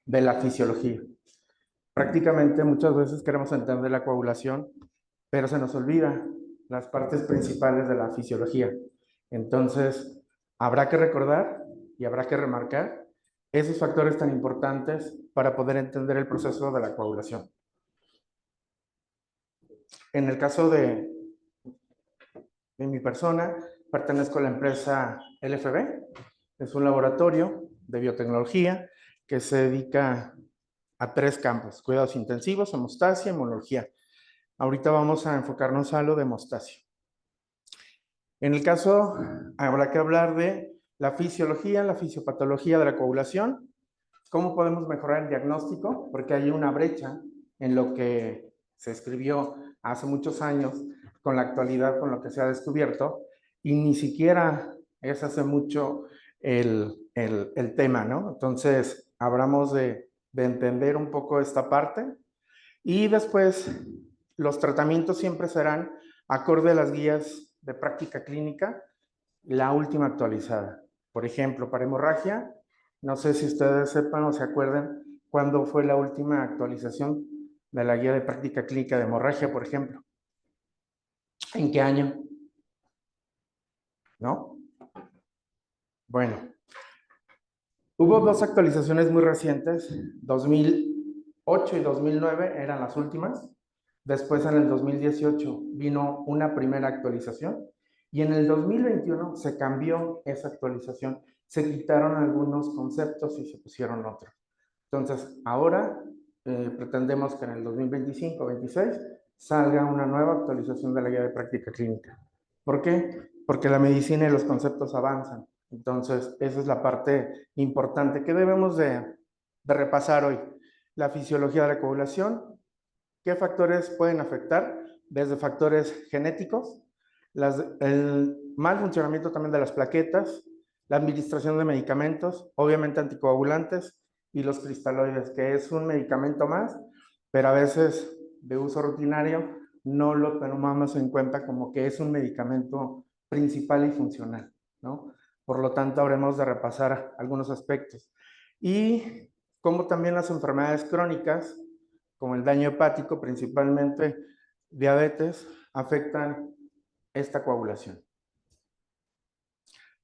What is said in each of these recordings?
de la fisiología. Prácticamente muchas veces queremos entender la coagulación, pero se nos olvida las partes principales de la fisiología. Entonces, habrá que recordar y habrá que remarcar esos factores tan importantes para poder entender el proceso de la coagulación. En el caso de mi persona, pertenezco a la empresa LFB. Es un laboratorio de biotecnología que se dedica a 3 campos: cuidados intensivos, hemostasia y inmunología. Ahorita vamos a enfocarnos a lo de hemostasia. En el caso, habrá que hablar de la fisiología, la fisiopatología de la coagulación, cómo podemos mejorar el diagnóstico, porque hay una brecha en lo que se escribió hace muchos años con la actualidad, con lo que se ha descubierto, y ni siquiera es hace mucho el tema, ¿no? Entonces, hablamos de entender un poco esta parte, y después los tratamientos siempre serán acorde a las guías de práctica clínica, la última actualizada. Por ejemplo, para hemorragia, no sé si ustedes sepan o se acuerdan cuándo fue la última actualización de la guía de práctica clínica de hemorragia, por ejemplo. ¿En qué año? ¿No? Bueno, hubo 2 actualizaciones muy recientes, 2008 y 2009 eran las últimas. Después, en el 2018, vino una primera actualización y en el 2021 se cambió esa actualización. Se quitaron algunos conceptos y se pusieron otros. Entonces, ahora pretendemos que en el 2025-26 salga una nueva actualización de la guía de práctica clínica. ¿Por qué? Porque la medicina y los conceptos avanzan. Entonces, esa es la parte importante que debemos de repasar hoy. La fisiología de la coagulación, ¿qué factores pueden afectar? Desde factores genéticos, el mal funcionamiento también de las plaquetas, la administración de medicamentos, obviamente anticoagulantes, y los cristaloides, que es un medicamento más, pero a veces de uso rutinario no lo tomamos en cuenta como que es un medicamento principal y funcional, ¿no? Por lo tanto, habremos de repasar algunos aspectos. Y como también las enfermedades crónicas, como el daño hepático, principalmente diabetes, afectan esta coagulación.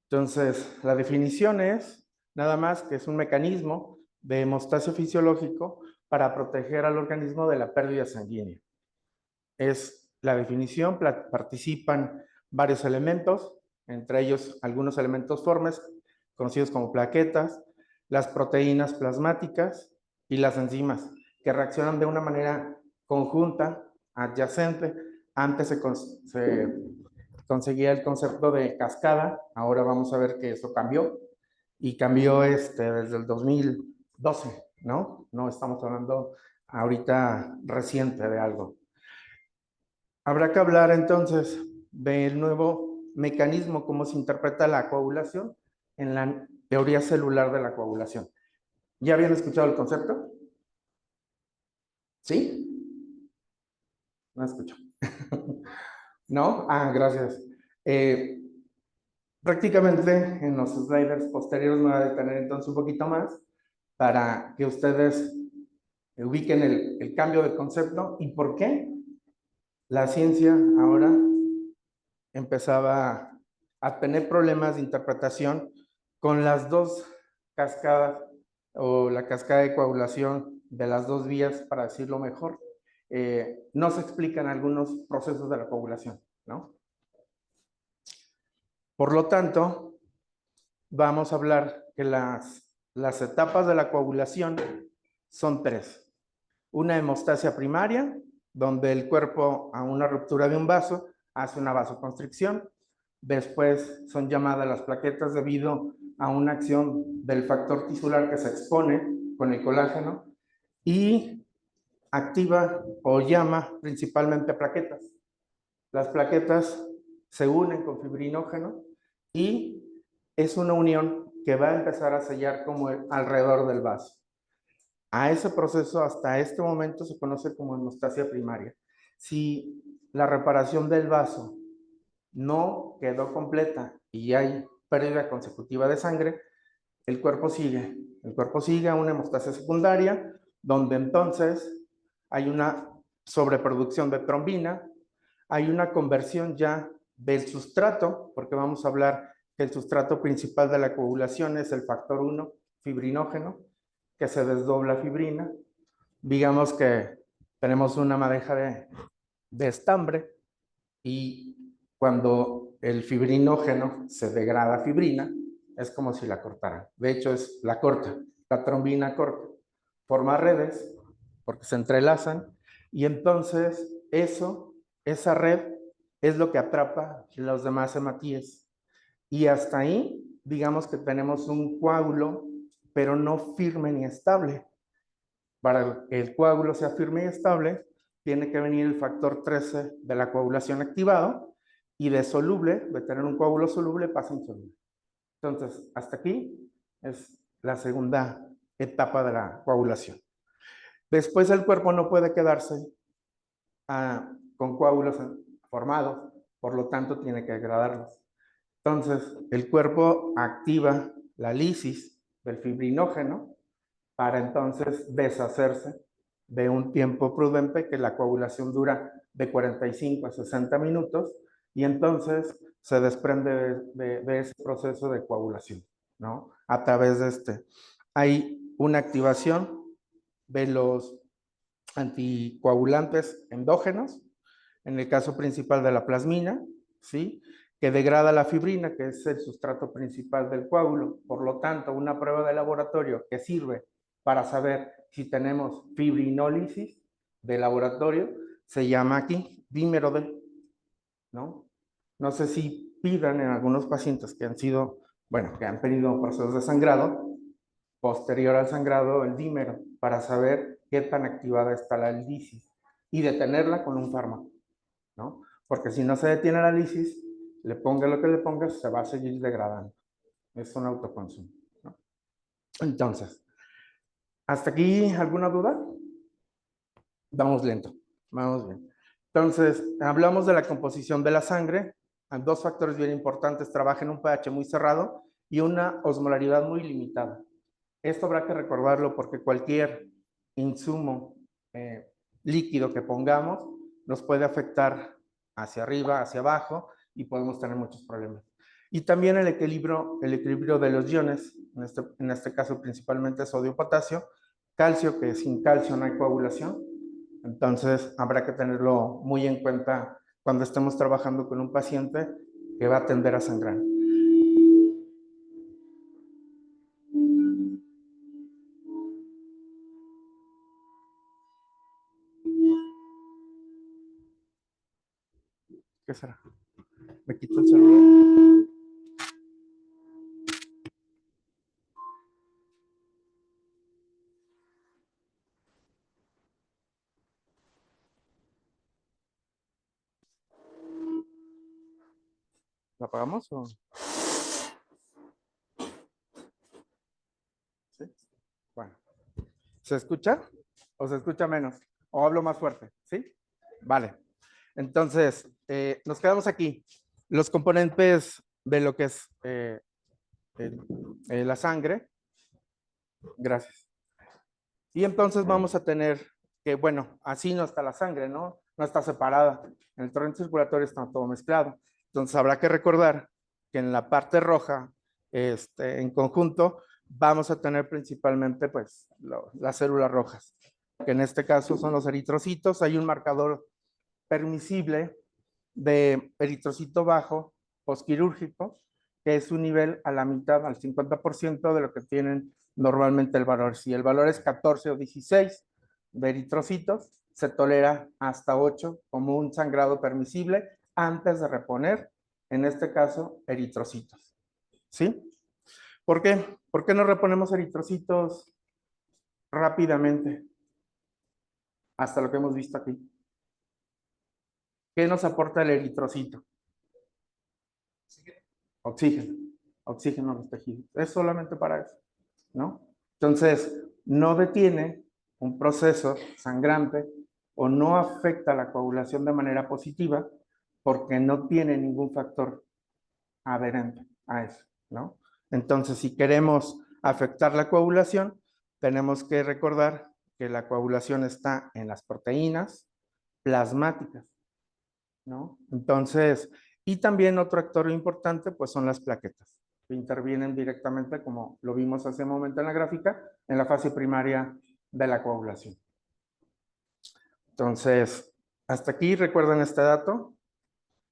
Entonces, la definición es nada más que es un mecanismo de hemostasia fisiológico para proteger al organismo de la pérdida sanguínea. Es la definición, participan varios elementos, entre ellos algunos elementos formes, conocidos como plaquetas, las proteínas plasmáticas y las enzimas, que reaccionan de una manera conjunta, adyacente. Antes se conseguía el concepto de cascada, ahora vamos a ver que eso cambió, y cambió desde el 2012, ¿no? No estamos hablando ahorita reciente de algo. Habrá que hablar entonces del nuevo mecanismo, cómo se interpreta la coagulación en la teoría celular de la coagulación. ¿Ya habían escuchado el concepto? ¿Sí? No escucho. ¿No? Ah, gracias. Prácticamente en los sliders posteriores me voy a detener entonces un poquito más para que ustedes ubiquen el cambio de concepto y por qué la ciencia ahora empezaba a tener problemas de interpretación con las 2 cascadas o la cascada de coagulación de las 2 vías, para decirlo mejor. No se explican algunos procesos de la coagulación, ¿no? Por lo tanto, vamos a hablar que las etapas de la coagulación son 3. Una hemostasia primaria, donde el cuerpo a una ruptura de un vaso hace una vasoconstricción. Después son llamadas las plaquetas debido a una acción del factor tisular que se expone con el colágeno y activa o llama principalmente plaquetas. Las plaquetas se unen con fibrinógeno y es una unión que va a empezar a sellar como alrededor del vaso. A ese proceso hasta este momento se conoce como hemostasia primaria. Si la reparación del vaso no quedó completa y hay pérdida consecutiva de sangre, el cuerpo sigue El cuerpo sigue a una hemostasia secundaria, donde entonces hay una sobreproducción de trombina, hay una conversión ya del sustrato, porque vamos a hablar que el sustrato principal de la coagulación es el factor 1, fibrinógeno, que se desdobla a fibrina. Digamos que tenemos una madeja de estambre y cuando el fibrinógeno se degrada a fibrina, es como si la cortaran. De hecho, es la corta, la trombina corta. Forma redes porque se entrelazan y entonces esa red es lo que atrapa los demás hematíes. Y hasta ahí, digamos que tenemos un coágulo, pero no firme ni estable. Para que el coágulo sea firme y estable, tiene que venir el factor 13 de la coagulación activado y de soluble, de tener un coágulo soluble, pasa insoluble. Entonces, hasta aquí es la segunda etapa de la coagulación. Después el cuerpo no puede quedarse con coágulos formados, por lo tanto tiene que degradarlos. Entonces, el cuerpo activa la lisis del fibrinógeno para entonces deshacerse de un tiempo prudente, que la coagulación dura de 45 a 60 minutos, y entonces se desprende de ese proceso de coagulación, ¿no? A través de hay una activación de los anticoagulantes endógenos, en el caso principal de la plasmina, ¿sí? Que degrada la fibrina, que es el sustrato principal del coágulo. Por lo tanto, una prueba de laboratorio que sirve para saber si tenemos fibrinólisis de laboratorio se llama aquí dímero D, ¿no? No sé si pidan en algunos pacientes que han sido, bueno, que han tenido procesos de sangrado, posterior al sangrado, el dímero, para saber qué tan activada está la lisis y detenerla con un fármaco, ¿no? Porque si no se detiene la lisis, le ponga lo que le pongas, se va a seguir degradando. Es un autoconsumo, ¿no? Entonces, ¿hasta aquí alguna duda? Vamos lento, vamos bien. Entonces, hablamos de la composición de la sangre. Dos factores bien importantes: trabaja en un pH muy cerrado y una osmolaridad muy limitada. Esto habrá que recordarlo porque cualquier insumo líquido que pongamos nos puede afectar hacia arriba, hacia abajo, y podemos tener muchos problemas. Y también el equilibrio de los iones, en este caso principalmente sodio-potasio, calcio, que sin calcio no hay coagulación. Entonces habrá que tenerlo muy en cuenta cuando estemos trabajando con un paciente que va a tender a sangrar. ¿Qué será? ¿Me quito el celular? ¿La apagamos o...? ¿Sí? Bueno. ¿Se escucha? ¿O se escucha menos? ¿O hablo más fuerte? ¿Sí? Vale. Entonces, nos quedamos aquí. Los componentes de lo que es la sangre. Gracias. Y entonces vamos a tener que, bueno, así no está la sangre, ¿no? No está separada. En el torrente circulatorio está todo mezclado. Entonces habrá que recordar que en la parte roja, en conjunto, vamos a tener principalmente, pues, las células rojas, que en este caso son los eritrocitos. Hay un marcador permisible de eritrocito bajo posquirúrgico, que es un nivel a la mitad, al 50% de lo que tienen normalmente el valor. Si el valor es 14 o 16 de eritrocitos, se tolera hasta 8 como un sangrado permisible antes de reponer, en este caso, eritrocitos. ¿Sí? ¿Por qué? ¿Por qué no reponemos eritrocitos rápidamente? Hasta lo que hemos visto aquí. ¿Qué nos aporta el eritrocito? Oxígeno. Oxígeno a los tejidos. Es solamente para eso, ¿no? Entonces, no detiene un proceso sangrante o no afecta la coagulación de manera positiva porque no tiene ningún factor adherente a eso, ¿no? Entonces, si queremos afectar la coagulación, tenemos que recordar que la coagulación está en las proteínas plasmáticas, ¿no? Entonces, y también otro actor importante, pues son las plaquetas, que intervienen directamente, como lo vimos hace un momento en la gráfica, en la fase primaria de la coagulación. Entonces, hasta aquí recuerden este dato,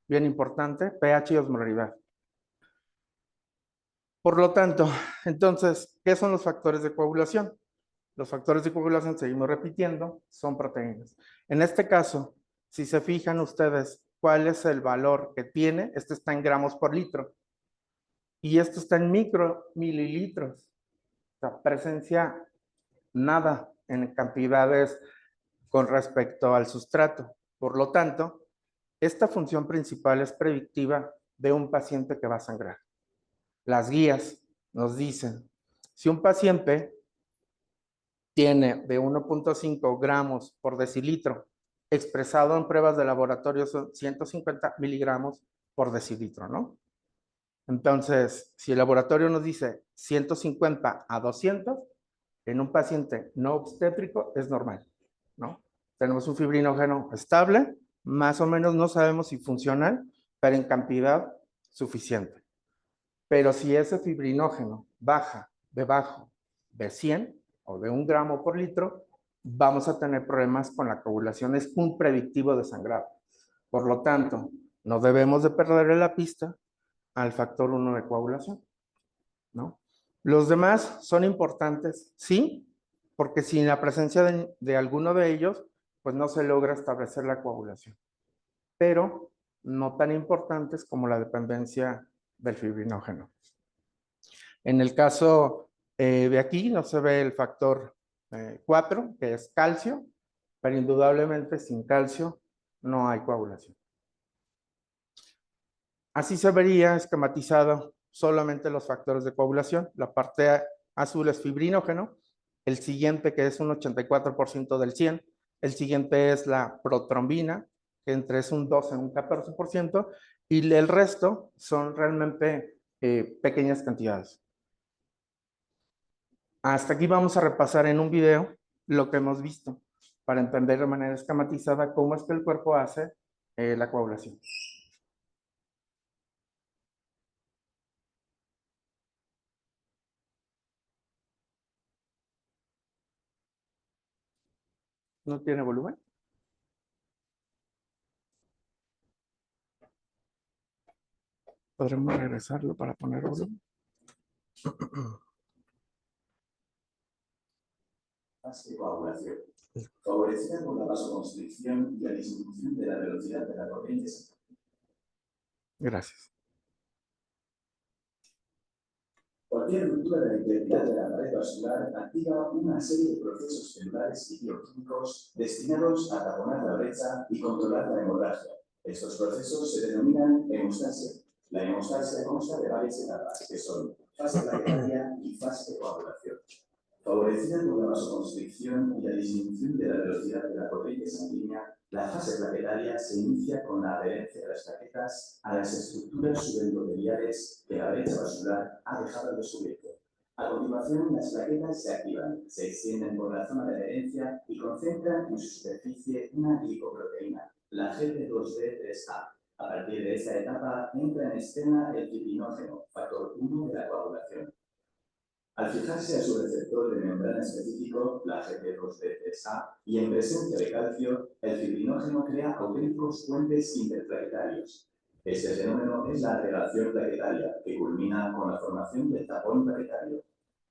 bien importante, pH y osmolaridad. Por lo tanto, entonces, ¿qué son los factores de coagulación? Los factores de coagulación, seguimos repitiendo, son proteínas. En este caso, si se fijan ustedes cuál es el valor que tiene, este está en gramos por litro y esto está en micromililitros. O sea, presencia nada en cantidades con respecto al sustrato. Por lo tanto, esta función principal es predictiva de un paciente que va a sangrar. Las guías nos dicen, si un paciente tiene de 1.5 gramos por decilitro, expresado en pruebas de laboratorio son 150 miligramos por decilitro, ¿no? Entonces, si el laboratorio nos dice 150 a 200, en un paciente no obstétrico es normal, ¿no? Tenemos un fibrinógeno estable, más o menos no sabemos si funcional, pero en cantidad suficiente. Pero si ese fibrinógeno baja debajo de 100 o de 1 gramo por litro, vamos a tener problemas con la coagulación. Es un predictivo de sangrado. Por lo tanto, no debemos de perderle la pista al factor 1 de coagulación, ¿no? Los demás son importantes, sí, porque sin la presencia de alguno de ellos, pues no se logra establecer la coagulación. Pero no tan importantes como la dependencia del fibrinógeno. En el caso de aquí no se ve el factor 4, que es calcio, pero indudablemente sin calcio no hay coagulación. Así se vería esquematizado solamente los factores de coagulación. La parte azul es fibrinógeno, el siguiente, que es un 84% del 100, el siguiente es la protrombina, que entre es un 12 y un 14%, y el resto son realmente pequeñas cantidades. Hasta aquí vamos a repasar en un video lo que hemos visto para entender de manera esquematizada cómo es que el cuerpo hace la coagulación. ¿No tiene volumen? ¿Podremos regresarlo para poner volumen? Fase de coagulación, favorecida por la vasoconstricción y la disminución de la velocidad de la corriente sanguínea. Gracias. Cualquier ruptura de la integridad de la pared vascular activa una serie de procesos celulares y bioquímicos destinados a taponar la brecha y controlar la hemorragia. Estos procesos se denominan hemostasia. La hemostasia consta de varias etapas, que son fase plaquetaria y fase de coagulación. Favorecida por la vasoconstricción y la disminución de la velocidad de la corriente sanguínea, la fase plaquetaria se inicia con la adherencia de las plaquetas a las estructuras subendoteliales que la brecha vascular ha dejado al descubierto. A continuación, las plaquetas se activan, se extienden por la zona de adherencia y concentran en su superficie una glicoproteína, la GT2D3A. A partir de esta etapa entra en escena el fibrinógeno, factor 1 de la coagulación. Al fijarse a su receptor de membrana específico, la GT2D3A, y en presencia de calcio, el fibrinógeno crea auténticos puentes interplaquetarios. Este fenómeno es la agregación plaquetaria, que culmina con la formación del tapón plaquetario.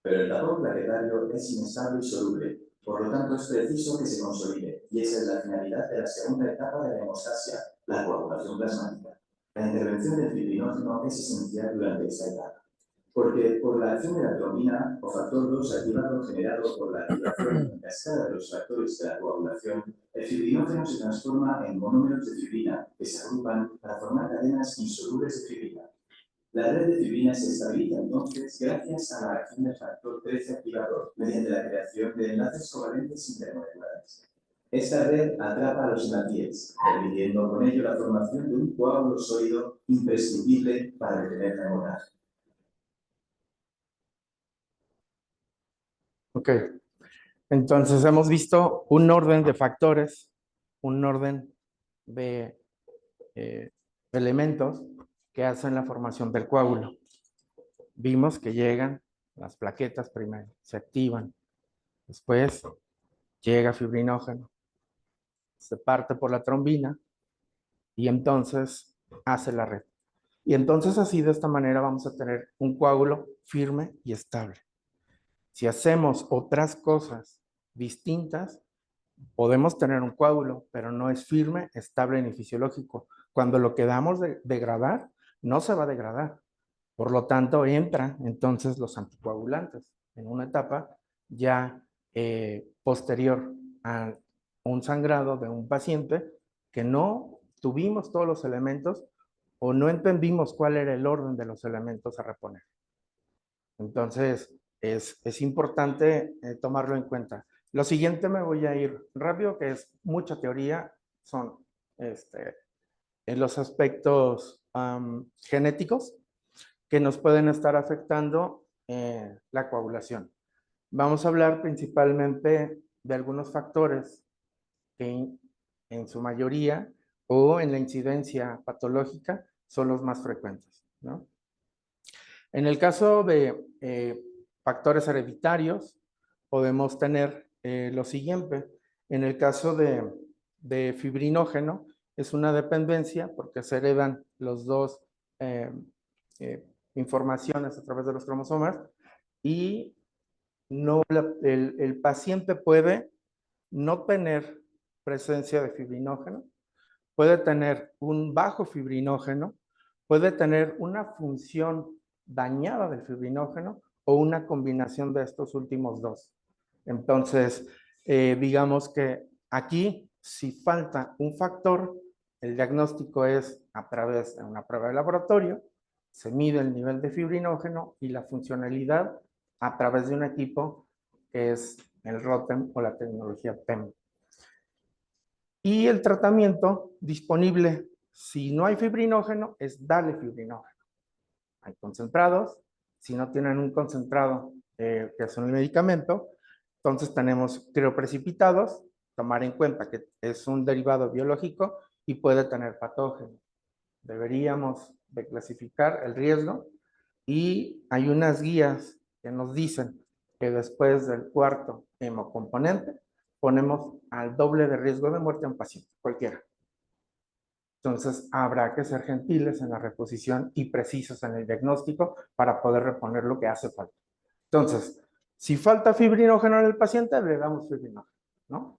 Pero el tapón plaquetario es inestable y soluble, por lo tanto es preciso que se consolide, y esa es la finalidad de la segunda etapa de la hemostasia, la coagulación plasmática. La intervención del fibrinógeno es esencial durante esta etapa, porque por la acción de la trombina o factor 2 activado generado por la activación en cascada de los factores de la coagulación, el fibrinógeno se transforma en monómeros de fibrina que se agrupan para formar cadenas insolubles de fibrina. La red de fibrina se estabiliza entonces gracias a la acción del factor 13 activador mediante la creación de enlaces covalentes intermoleculares. Esta red atrapa a los hematíes, permitiendo con ello la formación de un coágulo sólido imprescindible para detener la hemorragia. Ok, entonces hemos visto un orden de factores, un orden de eh, elementos que hacen la formación del coágulo. Vimos que llegan las plaquetas primero, se activan, después llega fibrinógeno, se parte por la trombina y entonces hace la red. Y entonces así de esta manera vamos a tener un coágulo firme y estable. Si hacemos otras cosas distintas, podemos tener un coágulo, pero no es firme, estable ni fisiológico. Cuando lo quedamos de degradar, no se va a degradar. Por lo tanto, entran entonces los anticoagulantes en una etapa ya posterior a un sangrado de un paciente que no tuvimos todos los elementos o no entendimos cuál era el orden de los elementos a reponer. Entonces, es importante tomarlo en cuenta. Lo siguiente me voy a ir rápido, que es mucha teoría, son en los aspectos genéticos que nos pueden estar afectando la coagulación. Vamos a hablar principalmente de algunos factores que en su mayoría o en la incidencia patológica son los más frecuentes, ¿no? En el caso de factores hereditarios, podemos tener lo siguiente. En el caso de fibrinógeno, es una dependencia porque se heredan los dos eh, eh, informaciones a través de los cromosomas y no el paciente puede no tener presencia de fibrinógeno, puede tener un bajo fibrinógeno, puede tener una función dañada del fibrinógeno o una combinación de estos últimos dos. Entonces, digamos que aquí, si falta un factor, el diagnóstico es a través de una prueba de laboratorio, se mide el nivel de fibrinógeno y la funcionalidad a través de un equipo que es el ROTEM o la tecnología PEM. Y el tratamiento disponible, si no hay fibrinógeno, es darle fibrinógeno. Hay concentrados, si no tienen un concentrado que es un medicamento, entonces tenemos crioprecipitados, tomar en cuenta que es un derivado biológico y puede tener patógeno. Deberíamos de clasificar el riesgo y hay unas guías que nos dicen que después del cuarto hemocomponente ponemos al doble de riesgo de muerte a un paciente, cualquiera. Entonces, habrá que ser gentiles en la reposición y precisos en el diagnóstico para poder reponer lo que hace falta. Entonces, si falta fibrinógeno en el paciente, le damos fibrinógeno, ¿no?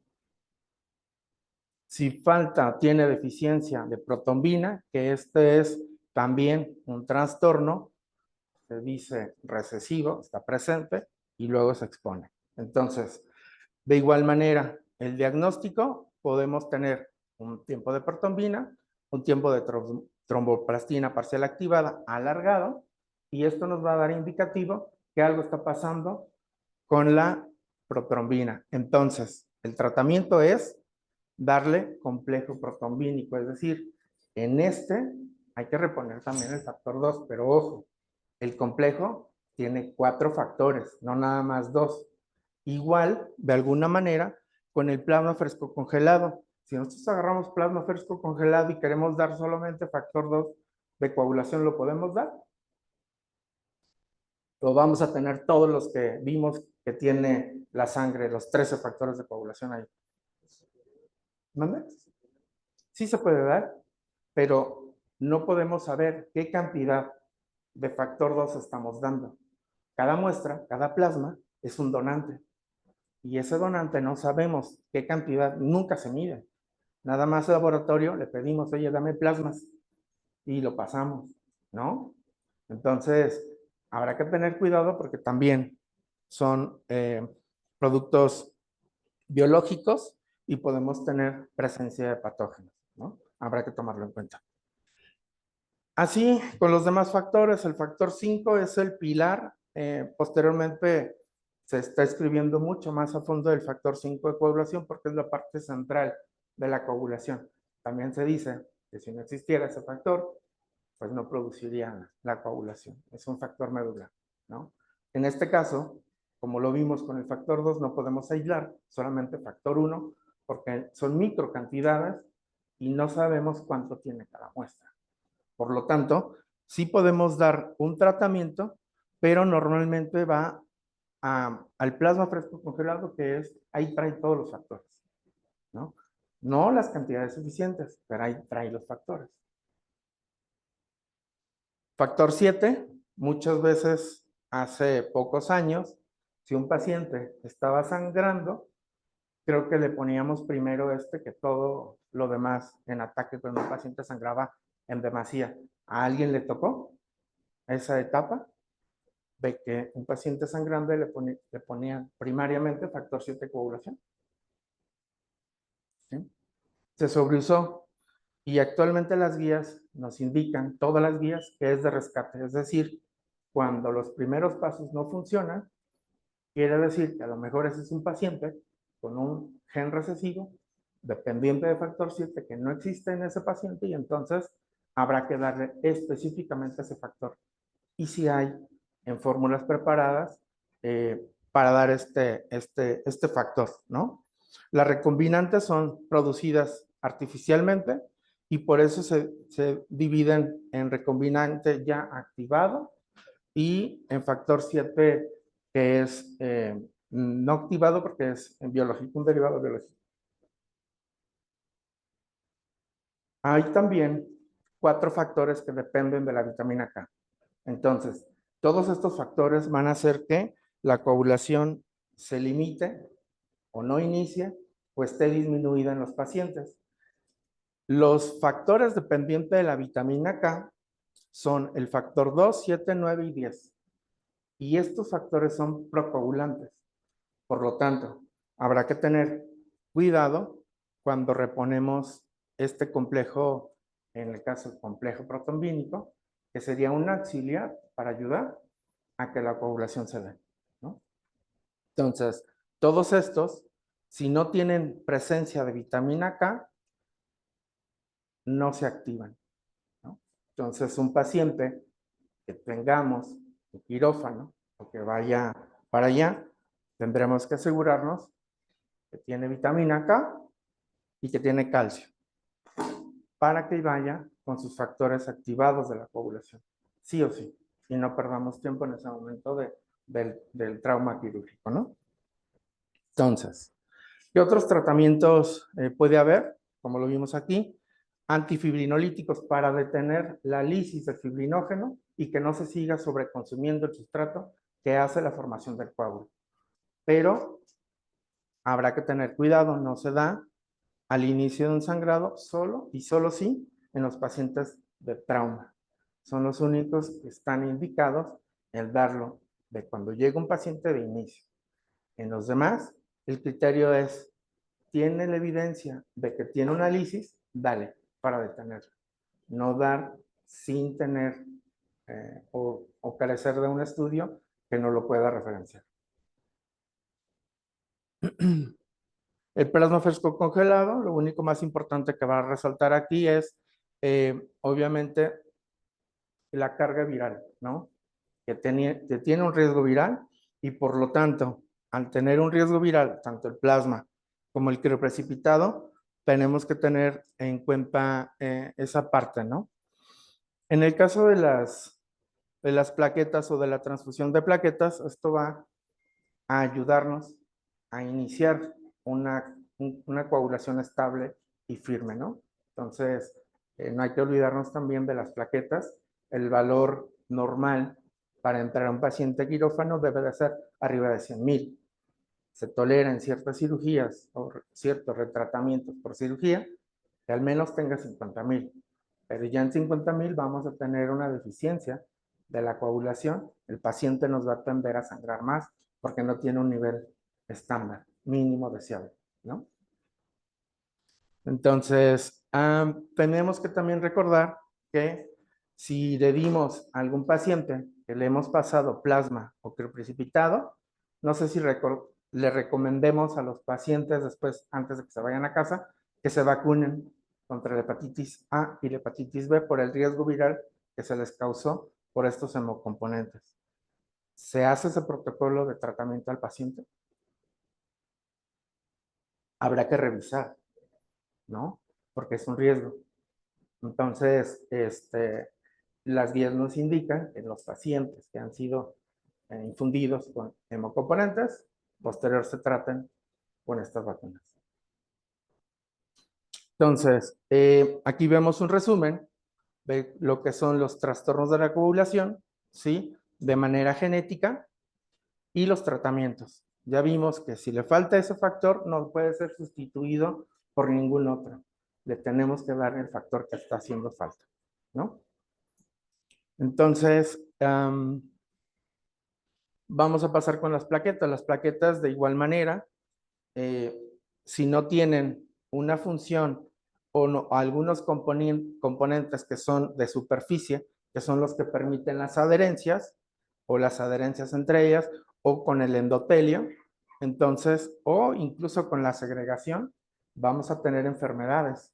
Si falta, tiene deficiencia de protombina, que este es también un trastorno, se dice recesivo, está presente y luego se expone. Entonces, de igual manera, el diagnóstico podemos tener un tiempo de protombina, un tiempo de tromboplastina parcial activada alargado, y esto nos va a dar indicativo que algo está pasando con la protrombina. Entonces, el tratamiento es darle complejo protrombínico, es decir, en este hay que reponer también el factor 2, pero ojo, el complejo tiene 4 factores, no nada más 2. Igual, de alguna manera, con el plasma fresco congelado. Si nosotros agarramos plasma fresco congelado y queremos dar solamente factor 2 de coagulación, ¿lo podemos dar? O vamos a tener todos los que vimos que tiene la sangre, los 13 factores de coagulación ahí. ¿Mande? Sí se puede dar, pero no podemos saber qué cantidad de factor 2 estamos dando. Cada muestra, cada plasma es un donante. Y ese donante no sabemos qué cantidad, nunca se mide. Nada más al laboratorio le pedimos, oye, dame plasmas y lo pasamos, ¿no? Entonces, habrá que tener cuidado porque también son productos biológicos y podemos tener presencia de patógenos, ¿no? Habrá que tomarlo en cuenta. Así, con los demás factores, el factor 5 es el pilar. Posteriormente se está escribiendo mucho más a fondo del factor 5 de coagulación porque es la parte central de la coagulación. También se dice que si no existiera ese factor, pues no produciría la coagulación. Es un factor medular, ¿no? En este caso, como lo vimos con el factor 2, no podemos aislar solamente factor 1 porque son microcantidades y no sabemos cuánto tiene cada muestra. Por lo tanto, sí podemos dar un tratamiento, pero normalmente va al plasma fresco congelado, que es, ahí trae todos los factores, ¿no? No las cantidades suficientes, pero ahí trae los factores. Factor 7, muchas veces hace pocos años, si un paciente estaba sangrando, creo que le poníamos primero que todo lo demás en ataque cuando el paciente sangraba en demasía. ¿A alguien le tocó esa etapa? De que un paciente sangrante le ponían primariamente factor 7 coagulación. ¿Sí? Se sobreusó y actualmente las guías nos indican, todas las guías, que es de rescate. Es decir, cuando los primeros pasos no funcionan, quiere decir que a lo mejor ese es un paciente con un gen recesivo dependiente de factor 7 que no existe en ese paciente y entonces habrá que darle específicamente ese factor. Y si hay en fórmulas preparadas para dar este factor, ¿no? Las recombinantes son producidas artificialmente y por eso se dividen en recombinante ya activado y en factor 7 que es no activado porque es biológico, un derivado biológico. Hay también 4 factores que dependen de la vitamina K. Entonces, todos estos factores van a hacer que la coagulación se limite o no inicie o esté disminuida en los pacientes. Los factores dependientes de la vitamina K son el factor 2, 7, 9 y 10. Y estos factores son procoagulantes. Por lo tanto, habrá que tener cuidado cuando reponemos este complejo, en el caso del complejo protombínico, que sería un auxiliar para ayudar a que la coagulación se dé, ¿no? Entonces, todos estos, si no tienen presencia de vitamina K, no se activan, ¿no? Entonces, un paciente que tengamos en quirófano o que vaya para allá, tendremos que asegurarnos que tiene vitamina K y que tiene calcio para que vaya con sus factores activados de la coagulación, sí o sí, y no perdamos tiempo en ese momento del trauma quirúrgico, ¿no? Entonces, ¿qué otros tratamientos puede haber? Como lo vimos aquí, antifibrinolíticos para detener la lisis del fibrinógeno y que no se siga sobreconsumiendo el sustrato que hace la formación del coágulo. Pero habrá que tener cuidado, no se da al inicio de un sangrado solo y solo sí en los pacientes de trauma. Son los únicos que están indicados el darlo de cuando llega un paciente de inicio. En los demás, el criterio es, ¿tiene la evidencia de que tiene una lisis? Dale, para detenerlo. No dar sin tener o carecer de un estudio que no lo pueda referenciar. El plasma fresco congelado, lo único más importante que va a resaltar aquí es, obviamente, la carga viral, ¿no? Que tiene un riesgo viral y por lo tanto, al tener un riesgo viral, tanto el plasma como el crioprecipitado, tenemos que tener en cuenta esa parte, ¿no? En el caso de las plaquetas o de la transfusión de plaquetas, esto va a ayudarnos a iniciar una coagulación estable y firme, ¿no? Entonces, no hay que olvidarnos también de las plaquetas. El valor normal para entrar a un paciente quirófano debe de ser arriba de 100,000. Se tolera en ciertas cirugías o ciertos retratamientos por cirugía que al menos tenga 50,000. Pero ya en 50,000 vamos a tener una deficiencia de la coagulación. El paciente nos va a tender a sangrar más porque no tiene un nivel estándar, mínimo deseable, ¿no? Entonces, tenemos que también recordar que si le dimos a algún paciente que le hemos pasado plasma o crioprecipitado, no sé si le recomendemos a los pacientes después, antes de que se vayan a casa, que se vacunen contra la hepatitis A y la hepatitis B por el riesgo viral que se les causó por estos hemocomponentes. ¿Se hace ese protocolo de tratamiento al paciente? Habrá que revisar, ¿no? Porque es un riesgo. Entonces, las guías nos indican que los pacientes que han sido infundidos con hemocomponentes, posterior se traten con estas vacunas. Entonces, aquí vemos un resumen de lo que son los trastornos de la coagulación, ¿sí? De manera genética y los tratamientos. Ya vimos que si le falta ese factor, no puede ser sustituido por ningún otro. Le tenemos que dar el factor que está haciendo falta, ¿no? Entonces, vamos a pasar con las plaquetas. Las plaquetas, de igual manera, si no tienen una función o no, algunos componentes que son de superficie, que son los que permiten las adherencias o las adherencias entre ellas, o con el endotelio, entonces, o incluso con la segregación, vamos a tener enfermedades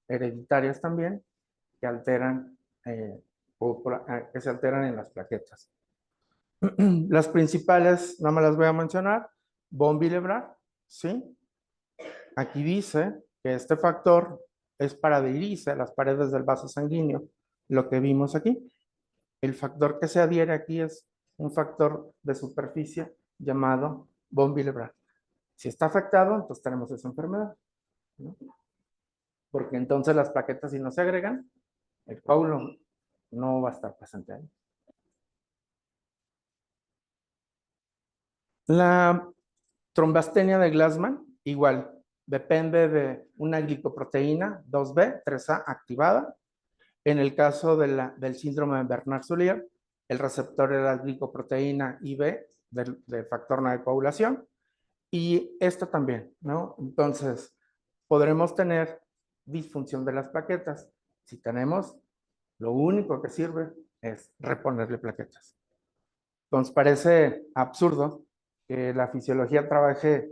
hereditarias también que alteran que se alteran en las plaquetas. Las principales, no me las voy a mencionar, von Willebrand, ¿sí? Aquí dice que este factor es para adherirse a las paredes del vaso sanguíneo, lo que vimos aquí. El factor que se adhiere aquí es un factor de superficie llamado von Willebrand. Si está afectado, entonces tenemos esa enfermedad, ¿no? Porque entonces las plaquetas, si no se agregan, el coágulo no va a estar presente ahí. La trombastenia de Glassman, igual, depende de una glicoproteína 2B, 3A activada. En el caso del síndrome de Bernard-Soulier, el receptor es la glicoproteína IB del factor no de coagulación. Y esto también, ¿no? Entonces, podremos tener disfunción de las plaquetas. Si tenemos, lo único que sirve es reponerle plaquetas. Entonces, parece absurdo que la fisiología trabaje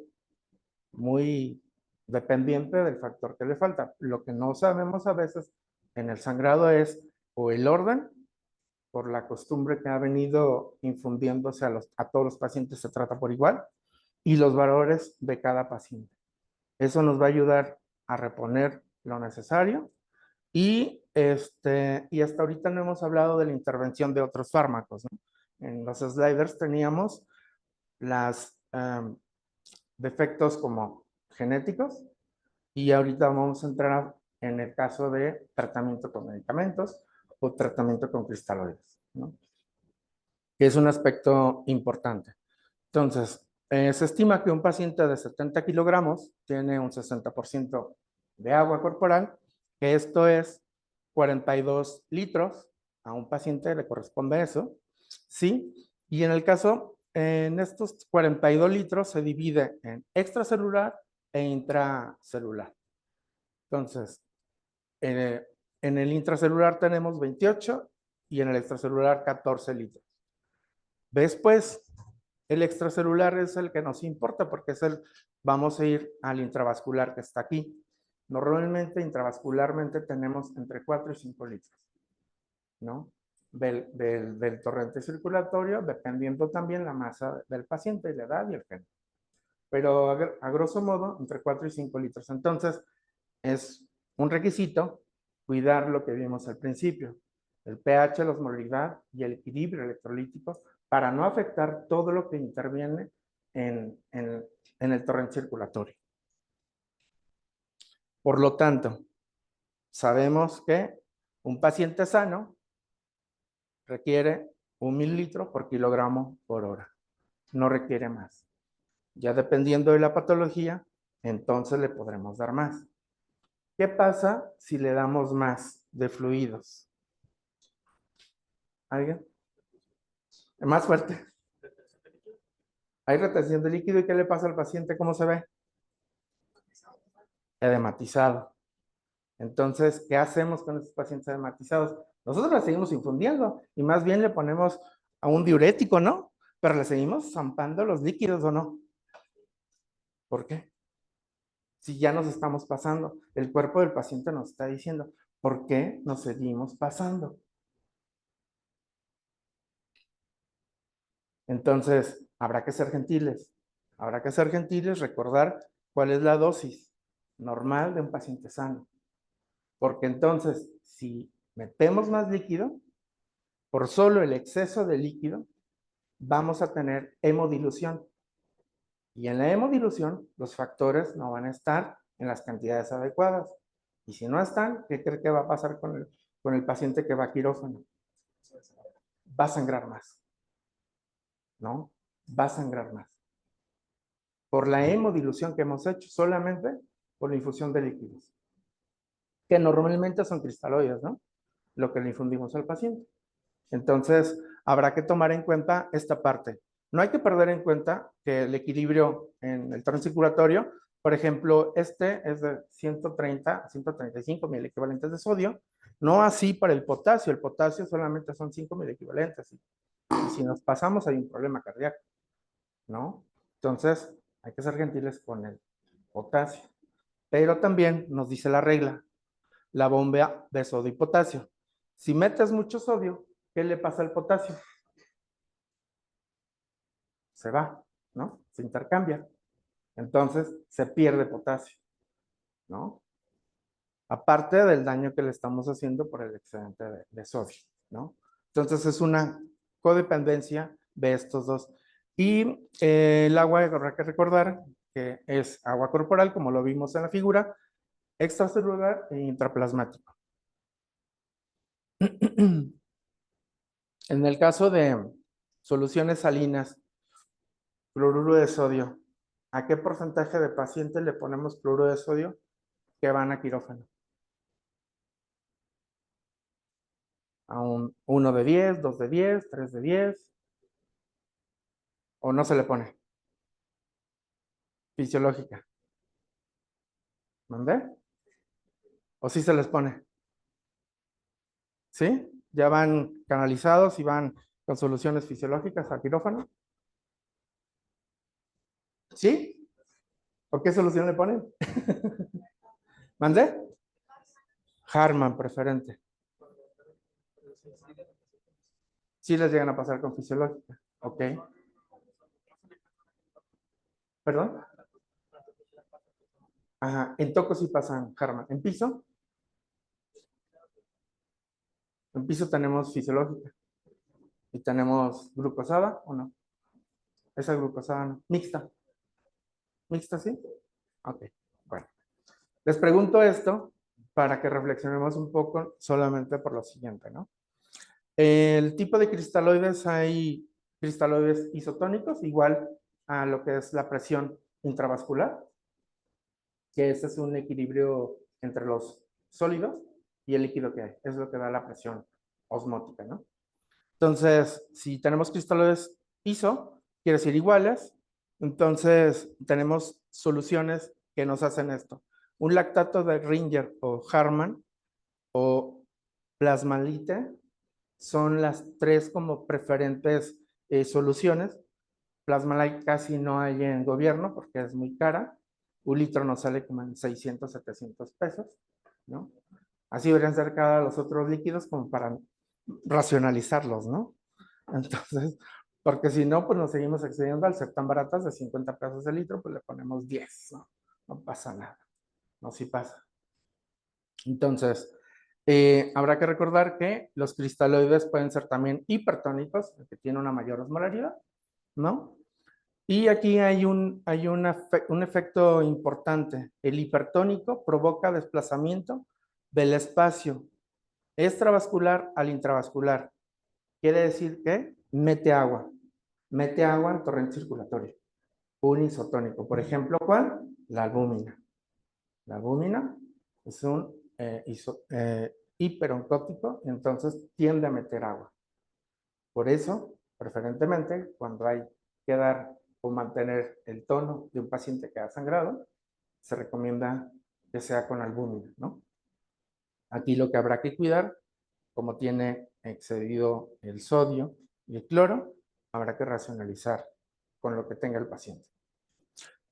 muy dependiente del factor que le falta. Lo que no sabemos a veces en el sangrado es o el orden, por la costumbre que ha venido infundiéndose a todos los pacientes se trata por igual, y los valores de cada paciente. Eso nos va a ayudar a reponer lo necesario y hasta ahorita no hemos hablado de la intervención de otros fármacos, ¿no? En los sliders teníamos los defectos como genéticos y ahorita vamos a entrar en el caso de tratamiento con medicamentos o tratamiento con cristaloides, ¿no? Que es un aspecto importante. Entonces, se estima que un paciente de 70 kilogramos tiene un 60% de agua corporal, que esto es 42 litros. A un paciente le corresponde eso, ¿sí? Y en el caso, en estos 42 litros se divide en extracelular e intracelular. Entonces, en el intracelular tenemos 28 y en el extracelular 14 litros. Después, el extracelular es el que nos importa porque vamos a ir al intravascular que está aquí. Normalmente, intravascularmente tenemos entre 4 y 5 litros, ¿no? Del torrente circulatorio, dependiendo también la masa del paciente, la edad y el género. Pero a grosso modo, entre 4 y 5 litros. Entonces, es un requisito cuidar lo que vimos al principio, el pH, la osmolaridad y el equilibrio electrolítico para no afectar todo lo que interviene en el torrente circulatorio. Por lo tanto, sabemos que un paciente sano requiere 1 mililitro por kilogramo por hora, no requiere más. Ya dependiendo de la patología, entonces le podremos dar más. ¿Qué pasa si le damos más de fluidos? ¿Alguien? Más fuerte. Hay retención de líquido y ¿qué le pasa al paciente? ¿Cómo se ve? Edematizado. Entonces, ¿qué hacemos con estos pacientes edematizados? Nosotros le seguimos infundiendo y más bien le ponemos a un diurético, ¿no? Pero le seguimos zampando los líquidos o no. ¿Por qué? Si ya nos estamos pasando, el cuerpo del paciente nos está diciendo, ¿por qué nos seguimos pasando? Entonces, habrá que ser gentiles. Habrá que ser gentiles, recordar cuál es la dosis normal de un paciente sano. Porque entonces, si metemos más líquido, por solo el exceso de líquido, vamos a tener hemodilución. Y en la hemodilución, los factores no van a estar en las cantidades adecuadas. Y si no están, ¿qué cree que va a pasar con el paciente que va a quirófano? Va a sangrar más, ¿no? Va a sangrar más. Por la hemodilución que hemos hecho, solamente por la infusión de líquidos, que normalmente son cristaloides, ¿no? Lo que le infundimos al paciente. Entonces, habrá que tomar en cuenta esta parte. No hay que perder en cuenta que el equilibrio en el torrente circulatorio, por ejemplo, este es de 130 a 135 mil equivalentes de sodio, no así para el potasio solamente son 5 mil equivalentes. Y si nos pasamos hay un problema cardíaco, ¿no? Entonces, hay que ser gentiles con el potasio. Pero también nos dice la regla, la bomba de sodio y potasio. Si metes mucho sodio, ¿qué le pasa al potasio? Se va, ¿no? Se intercambia. Entonces, se pierde potasio, ¿no? Aparte del daño que le estamos haciendo por el excedente de sodio, ¿no? Entonces, es una codependencia de estos dos. Y el agua, habrá que recordar que es agua corporal, como lo vimos en la figura, extracelular e intraplasmático. En el caso de soluciones salinas, cloruro de sodio, ¿a qué porcentaje de pacientes le ponemos cloruro de sodio que van a quirófano? ¿A un 1 de 10, 2 de 10, 3 de 10? ¿O no se le pone? Fisiológica. ¿Mandé? ¿O sí se les pone? ¿Sí? ¿Ya van canalizados y van con soluciones fisiológicas a quirófano? ¿Sí? ¿O qué solución le ponen? ¿Mandé? Harman preferente. Sí les llegan a pasar con fisiológica. Ok. ¿Perdón? Ajá. En toco sí pasan Harman. ¿En piso? En piso tenemos fisiológica. ¿Y tenemos glucosada o no? Esa glucosada no. Mixta. ¿Mixta sí? Ok. Bueno. Les pregunto esto para que reflexionemos un poco solamente por lo siguiente, ¿no? El tipo de cristaloides, hay cristaloides isotónicos, igual a lo que es la presión intravascular, que ese es un equilibrio entre los sólidos y el líquido que hay. Es lo que da la presión osmótica, ¿no? Entonces, si tenemos cristaloides iso, quiere decir iguales, entonces tenemos soluciones que nos hacen esto. Un lactato de Ringer o Harman o plasmalite son las tres como preferentes soluciones. Plasmalite casi no hay en gobierno porque es muy cara. Un litro nos sale como en 600, 700 pesos, ¿no? Así deberían ser cada los otros líquidos como para racionalizarlos, ¿no? Entonces, porque si no, pues nos seguimos excediendo al ser tan baratas de 50 pesos el litro, pues le ponemos 10, ¿no? No pasa nada, no sí pasa. Entonces, habrá que recordar que los cristaloides pueden ser también hipertónicos, que tiene una mayor osmolaridad, ¿no? Y aquí hay un efecto importante. El hipertónico provoca desplazamiento del espacio extravascular al intravascular. Quiere decir que mete agua en torrente circulatorio. Un isotónico. Por ejemplo, ¿cuál? La albúmina. La albúmina es un hiperoncótico, entonces tiende a meter agua. Por eso, preferentemente, cuando hay que dar o mantener el tono de un paciente que ha sangrado, se recomienda que sea con albúmina, ¿no? Aquí lo que habrá que cuidar, como tiene excedido el sodio y el cloro, habrá que racionalizar con lo que tenga el paciente.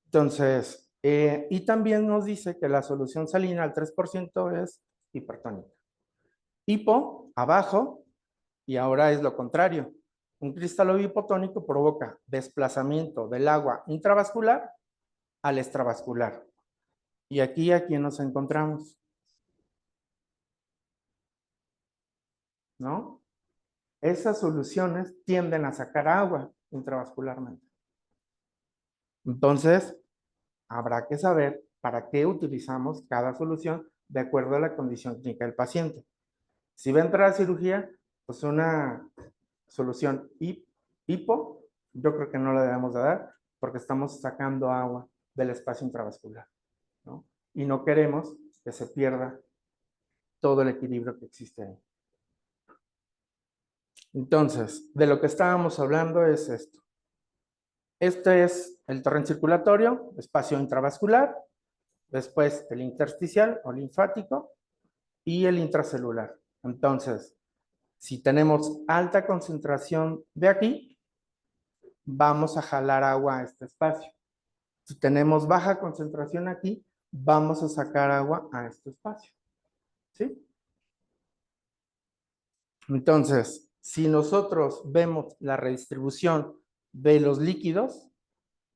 Entonces, y también nos dice que la solución salina al 3% es hipertónica. Hipo, abajo, y ahora es lo contrario. Un cristalino hipotónico provoca desplazamiento del agua intravascular al extravascular. Y aquí nos encontramos, ¿no? Esas soluciones tienden a sacar agua intravascularmente. Entonces, habrá que saber para qué utilizamos cada solución de acuerdo a la condición clínica del paciente. Si va a entrar a cirugía, pues una solución hipo, yo creo que no la debemos de dar porque estamos sacando agua del espacio intravascular, ¿no? Y no queremos que se pierda todo el equilibrio que existe ahí. Entonces, de lo que estábamos hablando es esto. Este es el torrente circulatorio, espacio intravascular, después el intersticial o linfático y el intracelular. Entonces, si tenemos alta concentración de aquí, vamos a jalar agua a este espacio. Si tenemos baja concentración aquí, vamos a sacar agua a este espacio. ¿Sí? Entonces, si nosotros vemos la redistribución de los líquidos,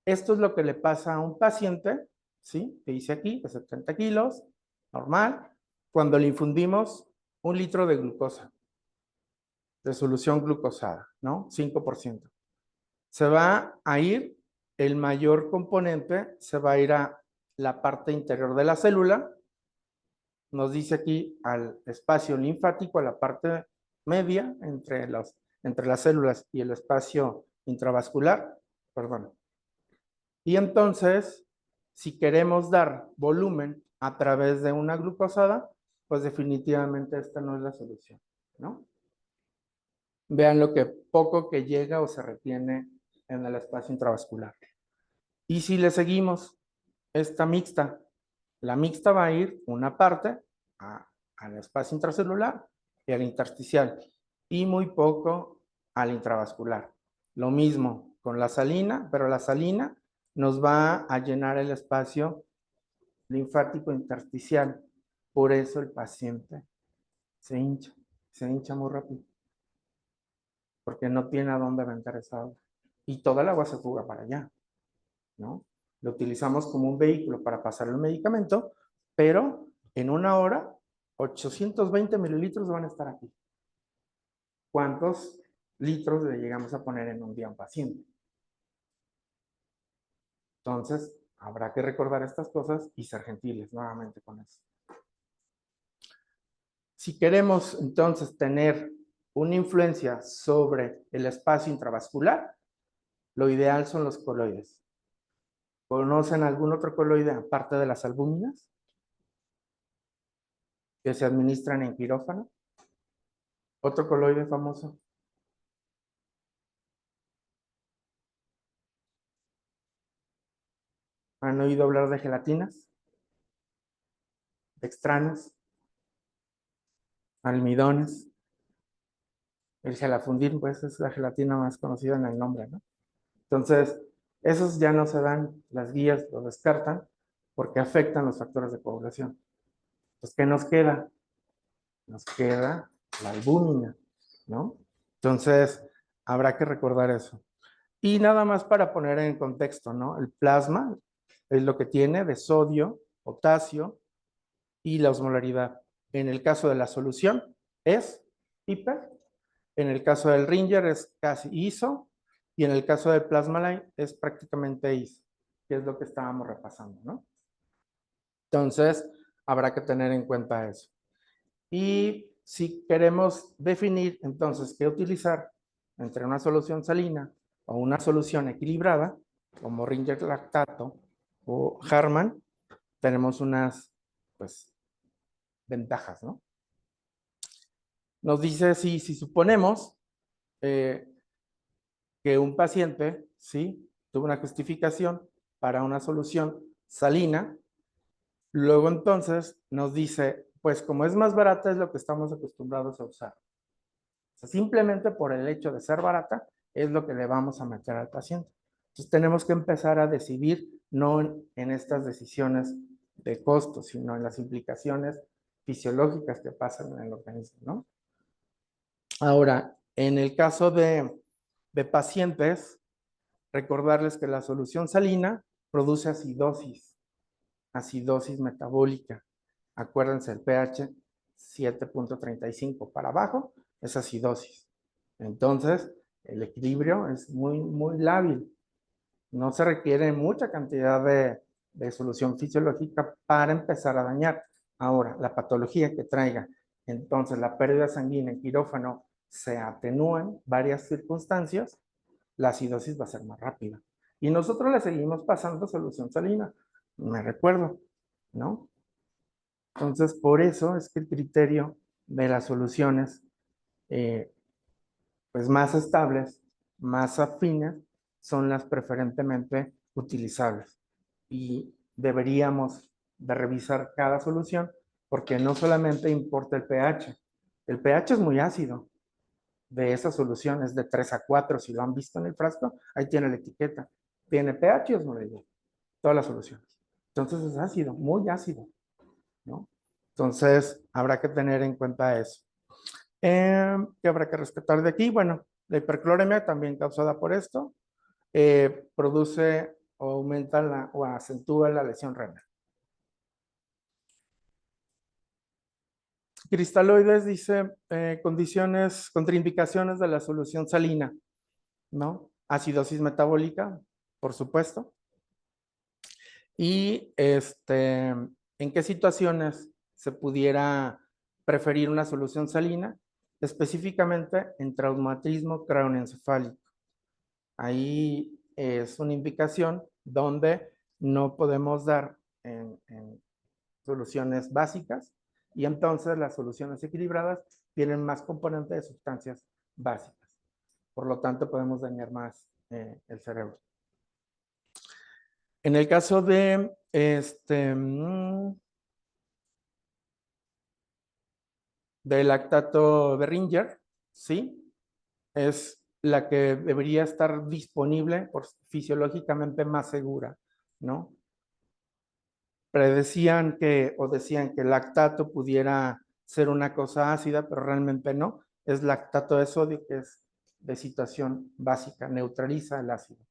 esto es lo que le pasa a un paciente, ¿sí? Que dice aquí, de 70 kilos, normal, cuando le infundimos 1 litro de glucosa, de solución glucosada, ¿no? 5%. Se va a ir, el mayor componente se va a ir a la parte interior de la célula, nos dice aquí al espacio linfático, a la parte media entre las células y el espacio intravascular, perdón. Y entonces, si queremos dar volumen a través de una glucosada, pues definitivamente esta no es la solución, ¿no? Vean lo que poco que llega o se retiene en el espacio intravascular. Y si le seguimos esta mixta, la mixta va a ir una parte al espacio intracelular y al intersticial y muy poco al intravascular. Lo mismo con la salina, pero la salina nos va a llenar el espacio linfático intersticial. Por eso el paciente se hincha muy rápido, porque no tiene a dónde aventar esa agua. Y toda el agua se fuga para allá, ¿no? Lo utilizamos como un vehículo para pasar el medicamento, pero en una hora, 820 mililitros van a estar aquí. ¿Cuántos litros le llegamos a poner en un día a un paciente? Entonces, habrá que recordar estas cosas y ser gentiles nuevamente con eso. Si queremos entonces tener una influencia sobre el espacio intravascular, lo ideal son los coloides. ¿Conocen algún otro coloide aparte de las albúminas que se administran en quirófano? Otro coloide famoso. ¿Han oído hablar de gelatinas? Dextranas, almidones. El gelafundin, pues, es la gelatina más conocida en el nombre, ¿no? Entonces, esos ya no se dan, las guías los descartan porque afectan los factores de coagulación. Entonces, ¿qué nos queda? Nos queda la albúmina, ¿no? Entonces, habrá que recordar eso. Y nada más para poner en contexto, ¿no? El plasma es lo que tiene de sodio, potasio y la osmolaridad. En el caso de la solución es hiper, en el caso del Ringer es casi ISO y en el caso del Plasmaline es prácticamente ISO, que es lo que estábamos repasando, ¿no? Entonces, habrá que tener en cuenta eso. Y si queremos definir entonces qué utilizar entre una solución salina o una solución equilibrada, como Ringer lactato o Harman, tenemos unas, pues, ventajas, ¿no? Nos dice si suponemos que un paciente, ¿sí? Tuvo una justificación para una solución salina, luego entonces nos dice, pues como es más barata es lo que estamos acostumbrados a usar. O sea, simplemente por el hecho de ser barata es lo que le vamos a meter al paciente. Entonces tenemos que empezar a decidir no en estas decisiones de costo, sino en las implicaciones fisiológicas que pasan en el organismo, ¿no? Ahora, en el caso de de pacientes, recordarles que la solución salina produce acidosis metabólica. Acuérdense, el pH 7.35 para abajo es acidosis. Entonces, el equilibrio es muy, muy lábil. No se requiere mucha cantidad de solución fisiológica para empezar a dañar. Ahora, la patología que traiga, entonces la pérdida sanguínea en quirófano se atenúan varias circunstancias, la acidosis va a ser más rápida. Y nosotros le seguimos pasando solución salina, me recuerdo, ¿no? Entonces, por eso es que el criterio de las soluciones eh, pues más estables, más afines, son las preferentemente utilizables. Y deberíamos de revisar cada solución porque no solamente importa el pH es muy ácido de esa solución, es de 3 a 4, si lo han visto en el frasco, ahí tiene la etiqueta, tiene pH osmolénico, todas las soluciones. Entonces es ácido, muy ácido, ¿no? Entonces habrá que tener en cuenta eso. ¿Qué habrá que rescatar de aquí? Bueno, la hipercloremia también causada por esto produce o aumenta o acentúa la lesión renal. Cristaloides dice condiciones, contraindicaciones de la solución salina, ¿no? Acidosis metabólica, por supuesto. Y ¿en qué situaciones se pudiera preferir una solución salina? Específicamente en traumatismo craneoencefálico. Ahí es una indicación donde no podemos dar en soluciones básicas y entonces las soluciones equilibradas tienen más componentes de sustancias básicas. Por lo tanto, podemos dañar más el cerebro. En el caso de del lactato Berringer, ¿sí? Es la que debería estar disponible por fisiológicamente más segura, ¿no? Predecían que o decían que el lactato pudiera ser una cosa ácida, pero realmente no. Es lactato de sodio, que es de situación básica, neutraliza el ácido.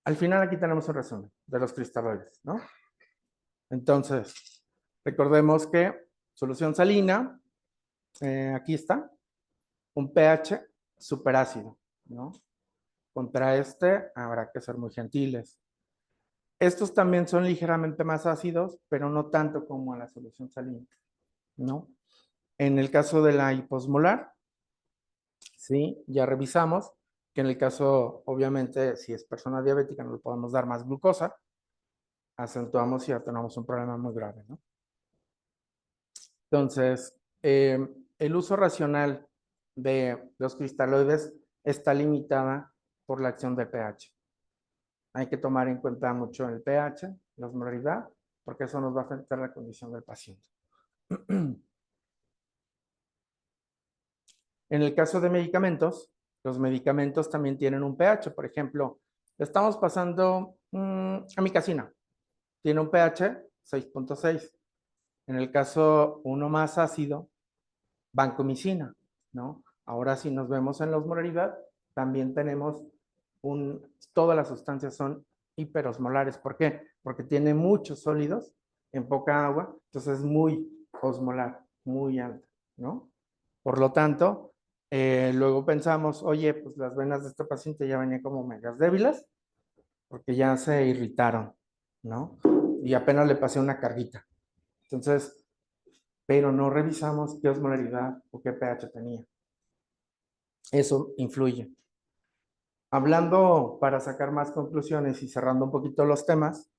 Al final aquí tenemos un resumen de los cristaloides, ¿no? Entonces, recordemos que solución salina, aquí está, un pH superácido, ¿no? Contra este habrá que ser muy gentiles. Estos también son ligeramente más ácidos, pero no tanto como la solución salina, ¿no? En el caso de la hiposmolar, sí, ya revisamos que en el caso, obviamente, si es persona diabética, no le podemos dar más glucosa, acentuamos y ya tenemos un problema muy grave, ¿no? Entonces, el uso racional de los cristaloides está limitada por la acción de pH. Hay que tomar en cuenta mucho el pH, la osmolaridad, porque eso nos va a afectar la condición del paciente. En el caso de medicamentos, los medicamentos también tienen un pH. Por ejemplo, estamos pasando amicacina. Tiene un pH 6.6. En el caso uno más ácido, vancomicina, ¿no? Ahora si nos vemos en la osmolaridad, también tenemos todas las sustancias son hiperosmolares. ¿Por qué? Porque tiene muchos sólidos en poca agua, entonces es muy osmolar, muy alta, ¿no? Por lo tanto, luego pensamos, oye, pues las venas de este paciente ya venían como medias débiles, porque ya se irritaron, ¿no? Y apenas le pasé una carguita. Entonces, pero no revisamos qué osmolaridad o qué pH tenía. Eso influye. Hablando para sacar más conclusiones y cerrando un poquito los temas,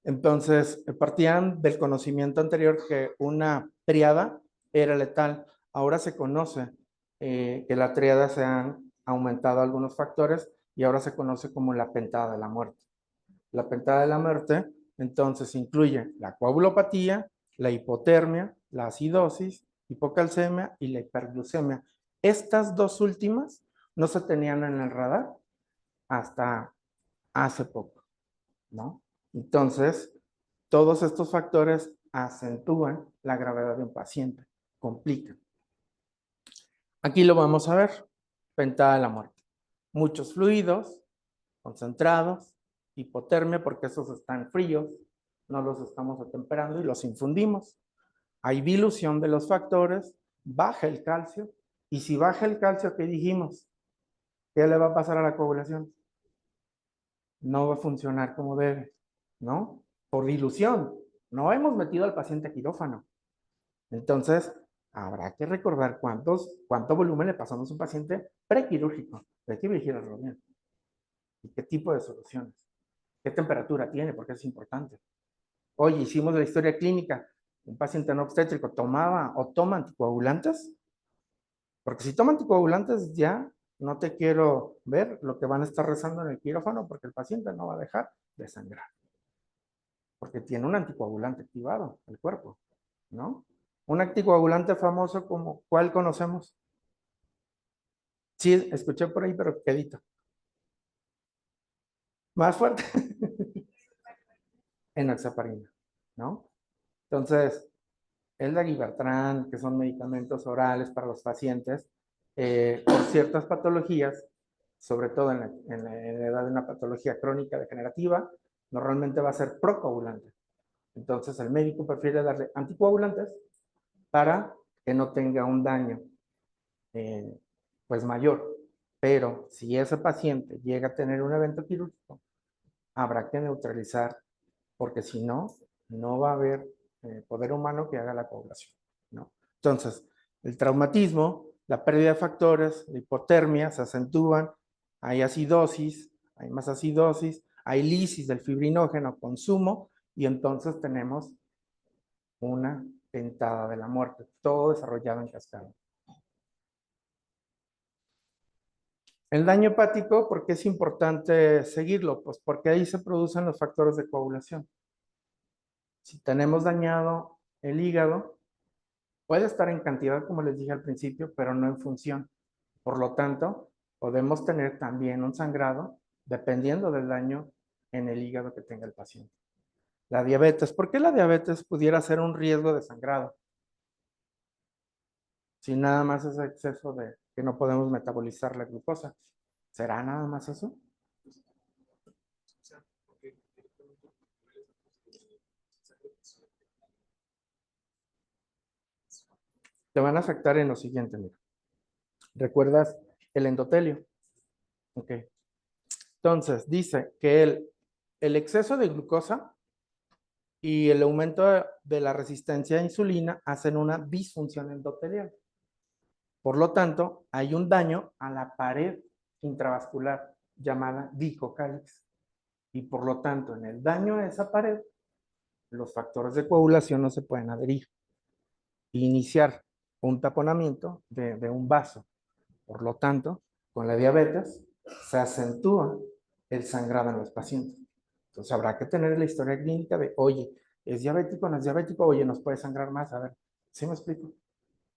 entonces partían del conocimiento anterior que una triada era letal. Ahora se conoce que la triada se han aumentado algunos factores y ahora se conoce como la pentada de la muerte. La pentada de la muerte, entonces, incluye la coagulopatía, la hipotermia, la acidosis, hipocalcemia y la hiperglucemia. Estas dos últimas no se tenían en el radar hasta hace poco, ¿no? Entonces, todos estos factores acentúan la gravedad de un paciente, complican. Aquí lo vamos a ver, pentada de la muerte. Muchos fluidos concentrados, hipotermia porque esos están fríos, no los estamos atemperando y los infundimos. Hay dilución de los factores, baja el calcio, y si baja el calcio, ¿qué dijimos? ¿Qué le va a pasar a la coagulación? No va a funcionar como debe, ¿no? Por dilución. No hemos metido al paciente a quirófano. Entonces, habrá que recordar cuánto volumen le pasamos a un paciente prequirúrgico. Hay que vigilarlo bien. ¿Y qué tipo de soluciones? ¿Qué temperatura tiene? Porque es importante. Oye, hicimos la historia clínica. Un paciente no obstétrico tomaba o toma anticoagulantes. Porque si toma anticoagulantes ya no te quiero ver lo que van a estar rezando en el quirófano porque el paciente no va a dejar de sangrar. Porque tiene un anticoagulante activado el cuerpo, ¿no? Un anticoagulante famoso como, ¿cuál conocemos? Sí, escuché por ahí, pero quedito. Más fuerte. Enoxaparina, ¿no? Entonces, el daguibertrán, que son medicamentos orales para los pacientes, por ciertas patologías, sobre todo en la edad de una patología crónica degenerativa, normalmente va a ser procoagulante. Entonces, el médico prefiere darle anticoagulantes para que no tenga un daño pues mayor. Pero si ese paciente llega a tener un evento quirúrgico, habrá que neutralizar, porque si no, no va a haber poder humano que haga la coagulación, ¿no? Entonces, el traumatismo, la pérdida de factores, la hipotermia se acentúan, hay acidosis, hay más acidosis, hay lisis del fibrinógeno, consumo, y entonces tenemos una pentada de la muerte, todo desarrollado en cascada. El daño hepático, ¿por qué es importante seguirlo? Pues porque ahí se producen los factores de coagulación. Si tenemos dañado el hígado, puede estar en cantidad, como les dije al principio, pero no en función. Por lo tanto, podemos tener también un sangrado dependiendo del daño en el hígado que tenga el paciente. La diabetes, ¿por qué la diabetes pudiera ser un riesgo de sangrado? Si nada más es exceso de que no podemos metabolizar la glucosa. ¿Será nada más eso? Te van a afectar en lo siguiente, mira. ¿Recuerdas el endotelio? Ok. Entonces, dice que el exceso de glucosa y el aumento de la resistencia a insulina hacen una disfunción endotelial. Por lo tanto, hay un daño a la pared intravascular llamada discocálix. Y por lo tanto, en el daño a esa pared, los factores de coagulación no se pueden adherir e iniciar un taponamiento de un vaso. Por lo tanto, con la diabetes se acentúa el sangrado en los pacientes. Entonces habrá que tener la historia clínica de, oye, ¿es diabético o no es diabético? Oye, ¿nos puede sangrar más? A ver, ¿sí me explico?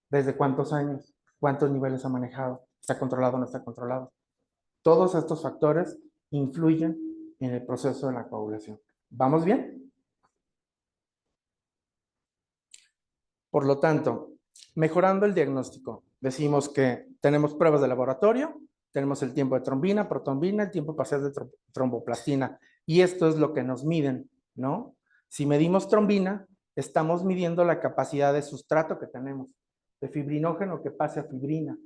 ¿Desde cuántos años? ¿Cuántos niveles ha manejado? ¿Está controlado o no está controlado? Todos estos factores influyen en el proceso de la coagulación. ¿Vamos bien? Por lo tanto, mejorando el diagnóstico, decimos que tenemos pruebas de laboratorio, tenemos el tiempo de trombina, protombina, el tiempo parcial de tromboplastina, y esto es lo que nos miden, ¿no? Si medimos trombina, estamos midiendo la capacidad de sustrato que tenemos, de fibrinógeno que pase a fibrina,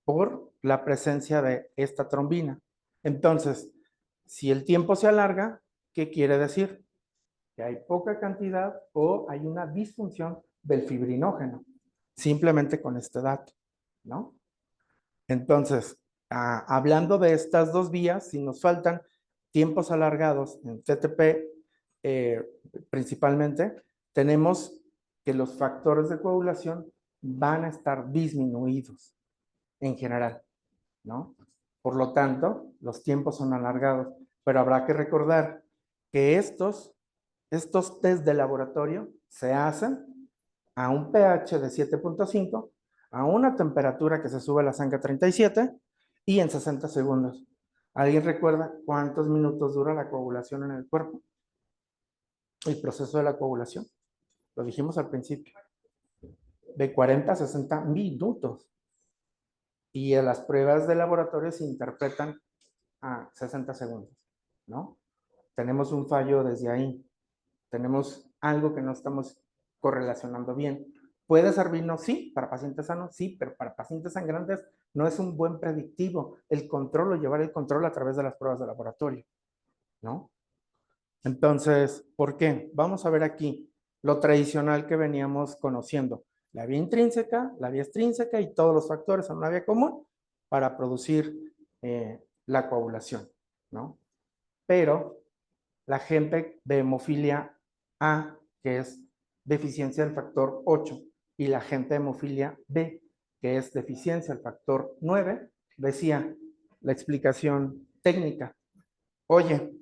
por la presencia de esta trombina. Entonces, si el tiempo se alarga, ¿qué quiere decir? Que hay poca cantidad o hay una disfunción del fibrinógeno, simplemente con este dato, ¿no? Entonces, hablando de estas dos vías, si nos faltan tiempos alargados en CTP, principalmente, tenemos que los factores de coagulación van a estar disminuidos en general, ¿no? Por lo tanto, los tiempos son alargados, pero habrá que recordar que estos test de laboratorio se hacen a un pH de 7.5, a una temperatura que se sube a la sangre a 37 y en 60 segundos. ¿Alguien recuerda cuántos minutos dura la coagulación en el cuerpo? El proceso de la coagulación. Lo dijimos al principio. De 40 a 60 minutos. y en las pruebas de laboratorio se interpretan a 60 segundos, ¿no? Tenemos un fallo desde ahí. Tenemos algo que no estamos correlacionando bien. ¿Puede servirnos? Sí, para pacientes sanos, sí, pero para pacientes sangrantes no es un buen predictivo el control o llevar el control a través de las pruebas de laboratorio, ¿no? Entonces, ¿por qué? Vamos a ver aquí lo tradicional que veníamos conociendo. La vía intrínseca, la vía extrínseca y todos los factores en una vía común para producir la coagulación, ¿no? Pero la gente de hemofilia A, que es deficiencia del factor 8, y la gente de hemofilia B, que es deficiencia del factor 9, decía la explicación técnica. Oye,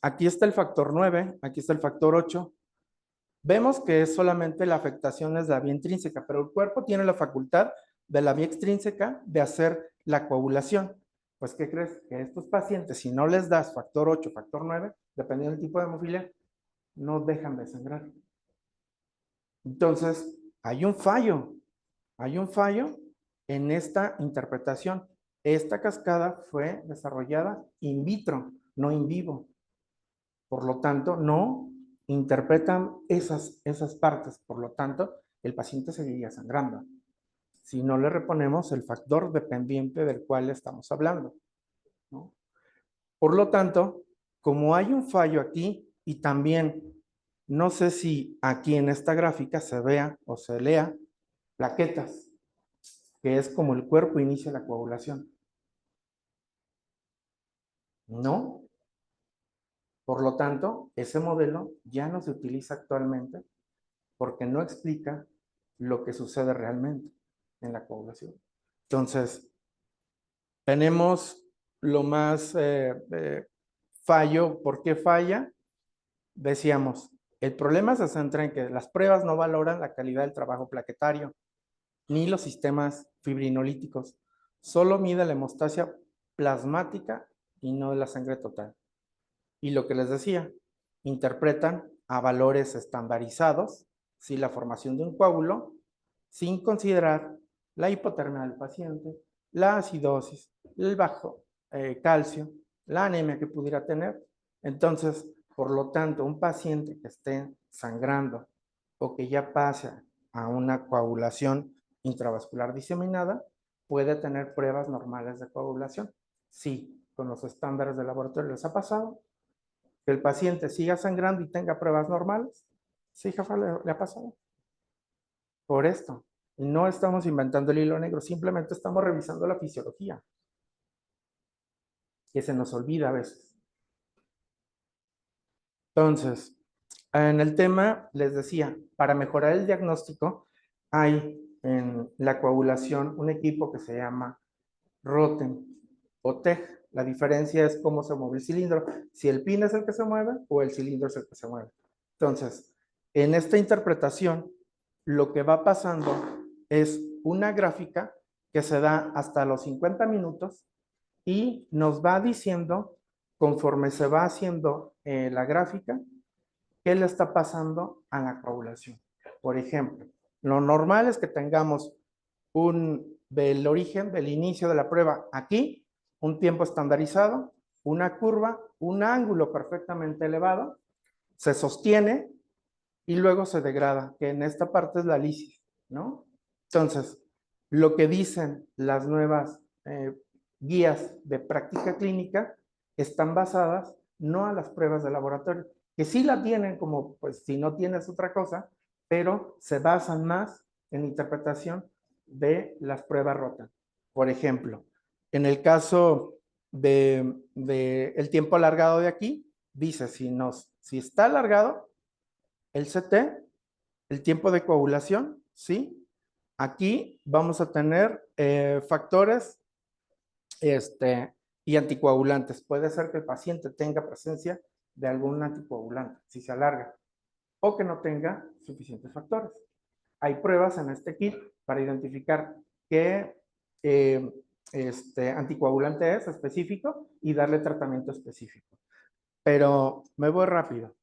aquí está el factor 9, aquí está el factor 8. Vemos que es solamente la afectación es la vía intrínseca, pero el cuerpo tiene la facultad de la vía extrínseca de hacer la coagulación. Pues, ¿qué crees? Que a estos pacientes, si no les das factor 8, factor 9, dependiendo del tipo de hemofilia, no dejan de sangrar. Entonces, hay un fallo en esta interpretación. Esta cascada fue desarrollada in vitro, no in vivo. Por lo tanto, no interpretan esas partes. Por lo tanto, el paciente seguiría sangrando. Si no le reponemos el factor dependiente del cual estamos hablando, ¿no? Por lo tanto, como hay un fallo aquí y también no sé si aquí en esta gráfica se vea o se lea plaquetas, que es como el cuerpo inicia la coagulación. No. Por lo tanto, ese modelo ya no se utiliza actualmente porque no explica lo que sucede realmente en la coagulación. Entonces, tenemos lo más fallo. ¿Por qué falla? Decíamos, el problema se centra en que las pruebas no valoran la calidad del trabajo plaquetario ni los sistemas fibrinolíticos. Solo mide la hemostasia plasmática y no la sangre total. Y lo que les decía, interpretan a valores estandarizados, ¿sí? La formación de un coágulo, sin considerar la hipotermia del paciente, la acidosis, el bajo calcio, la anemia que pudiera tener. Entonces, por lo tanto, un paciente que esté sangrando o que ya pase a una coagulación intravascular diseminada, puede tener pruebas normales de coagulación. Sí, con los estándares de laboratorio les ha pasado, que el paciente siga sangrando y tenga pruebas normales. Sí, jefa, le ha pasado. Por esto, no estamos inventando el hilo negro, simplemente estamos revisando la fisiología, que se nos olvida a veces. Entonces, en el tema, les decía, para mejorar el diagnóstico, hay en la coagulación un equipo que se llama Rotem o TEG. La diferencia es cómo se mueve el cilindro, si el pin es el que se mueve o el cilindro es el que se mueve. Entonces, en esta interpretación, lo que va pasando es una gráfica que se da hasta los 50 minutos y nos va diciendo, conforme se va haciendo la gráfica, qué le está pasando a la coagulación. Por ejemplo, lo normal es que tengamos del origen, del inicio de la prueba aquí, un tiempo estandarizado, una curva, un ángulo perfectamente elevado, se sostiene y luego se degrada, que en esta parte es la lisis, ¿no? Entonces, lo que dicen las nuevas guías de práctica clínica están basadas no a las pruebas de laboratorio, que sí la tienen como, pues, si no tienes otra cosa, pero se basan más en interpretación de las pruebas rotas. Por ejemplo, en el caso de el tiempo alargado de aquí, dice, si está alargado, el CT, el tiempo de coagulación, ¿sí? Aquí vamos a tener factores y anticoagulantes. Puede ser que el paciente tenga presencia de algún anticoagulante, si se alarga, o que no tenga suficientes factores. Hay pruebas en este kit para identificar qué anticoagulante es específico y darle tratamiento específico. Pero me voy rápido.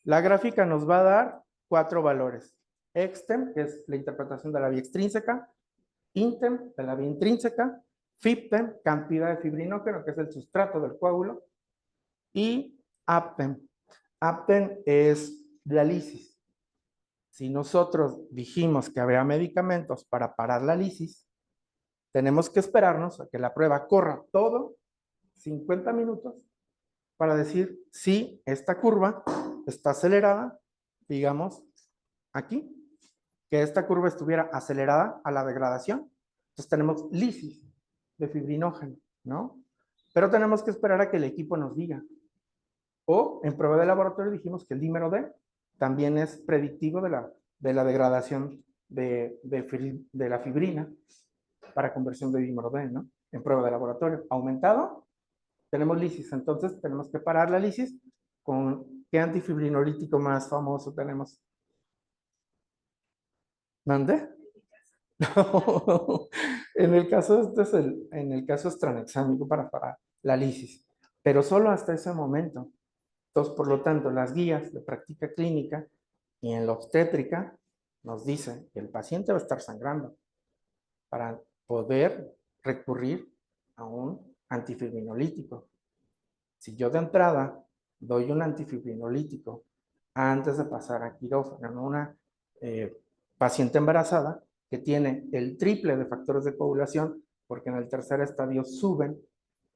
La gráfica nos va a dar 4 valores. Extem, que es la interpretación de la vía extrínseca, INTEM, de la vía intrínseca, FIBTEM, cantidad de fibrinógeno, que es el sustrato del coágulo, y APTEM. APTEM es la lisis. Si nosotros dijimos que habría medicamentos para parar la lisis, tenemos que esperarnos a que la prueba corra todo 50 minutos para decir si esta curva está acelerada, digamos, aquí, que esta curva estuviera acelerada a la degradación. Entonces tenemos lisis de fibrinógeno, ¿no? Pero tenemos que esperar a que el equipo nos diga. O en prueba de laboratorio dijimos que el dímero D también es predictivo de la degradación de la fibrina para conversión de dímero D, ¿no? En prueba de laboratorio. Aumentado, tenemos lisis. Entonces tenemos que parar la lisis con ¿qué antifibrinolítico más famoso tenemos? ¿Mande? En el caso, en el caso es tranexámico para parar la lisis, pero solo hasta ese momento. Entonces, por lo tanto, las guías de práctica clínica y en la obstétrica nos dicen que el paciente va a estar sangrando para poder recurrir a un antifibrinolítico. Si yo de entrada doy un antifibrinolítico antes de pasar a quirófano en una paciente embarazada que tiene el triple de factores de coagulación, porque en el tercer estadio suben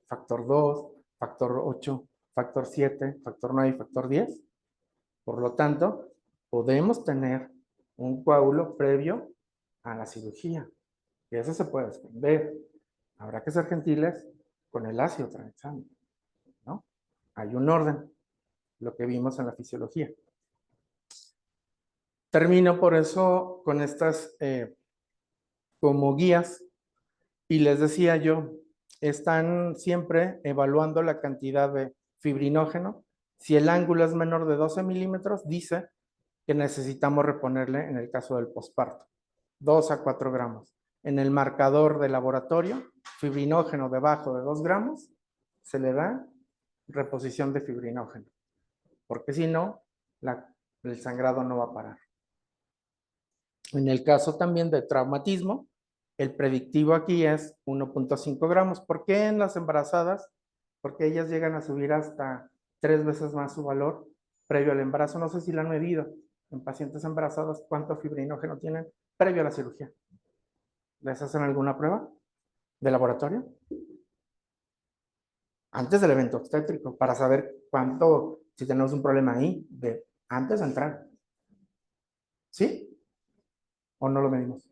factor 2, factor 8, factor 7, factor 9 y factor 10. Por lo tanto, podemos tener un coágulo previo a la cirugía. Y eso se puede esconder. Habrá que ser gentiles con el ácido tranexámico, ¿no? Hay un orden, lo que vimos en la fisiología. Termino por eso con estas como guías y les decía yo, están siempre evaluando la cantidad de fibrinógeno. Si el ángulo es menor de 12 milímetros, dice que necesitamos reponerle en el caso del posparto, 2 a 4 gramos. En el marcador de laboratorio, fibrinógeno debajo de 2 gramos, se le da reposición de fibrinógeno, porque si no, el sangrado no va a parar. En el caso también de traumatismo, el predictivo aquí es 1.5 gramos. ¿Por qué en las embarazadas? Porque ellas llegan a subir hasta 3 veces más su valor previo al embarazo. No sé si lo han medido en pacientes embarazadas, cuánto fibrinógeno tienen previo a la cirugía. ¿Les hacen alguna prueba de laboratorio? Antes del evento obstétrico, para saber cuánto, si tenemos un problema ahí, antes de entrar. ¿Sí? ¿O no lo medimos?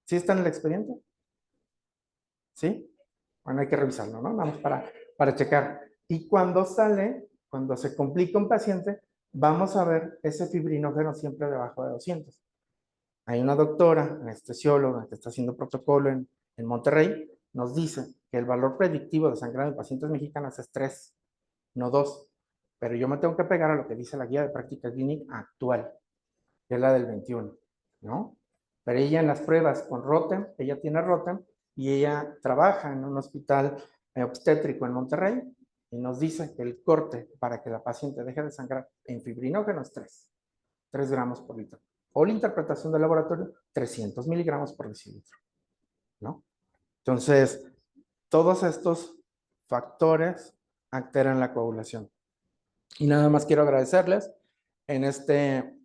¿Sí está en el expediente? ¿Sí? Bueno, hay que revisarlo, ¿no? Vamos para checar. Y cuando sale, cuando se complica un paciente, vamos a ver ese fibrinógeno siempre debajo de 200. Hay una doctora, anestesióloga, que está haciendo protocolo en Monterrey, nos dice que el valor predictivo de sangrado en pacientes mexicanos es 3, no 2. Pero yo me tengo que pegar a lo que dice la guía de práctica clínica actual, que es la del 21, ¿no? Pero ella en las pruebas con Rotem, ella tiene Rotem, y ella trabaja en un hospital obstétrico en Monterrey, y nos dice que el corte para que la paciente deje de sangrar en fibrinógeno es 3 gramos por litro. O la interpretación del laboratorio, 300 miligramos por decilitro, ¿no? Entonces, todos estos factores alteran la coagulación. Y nada más quiero agradecerles. En este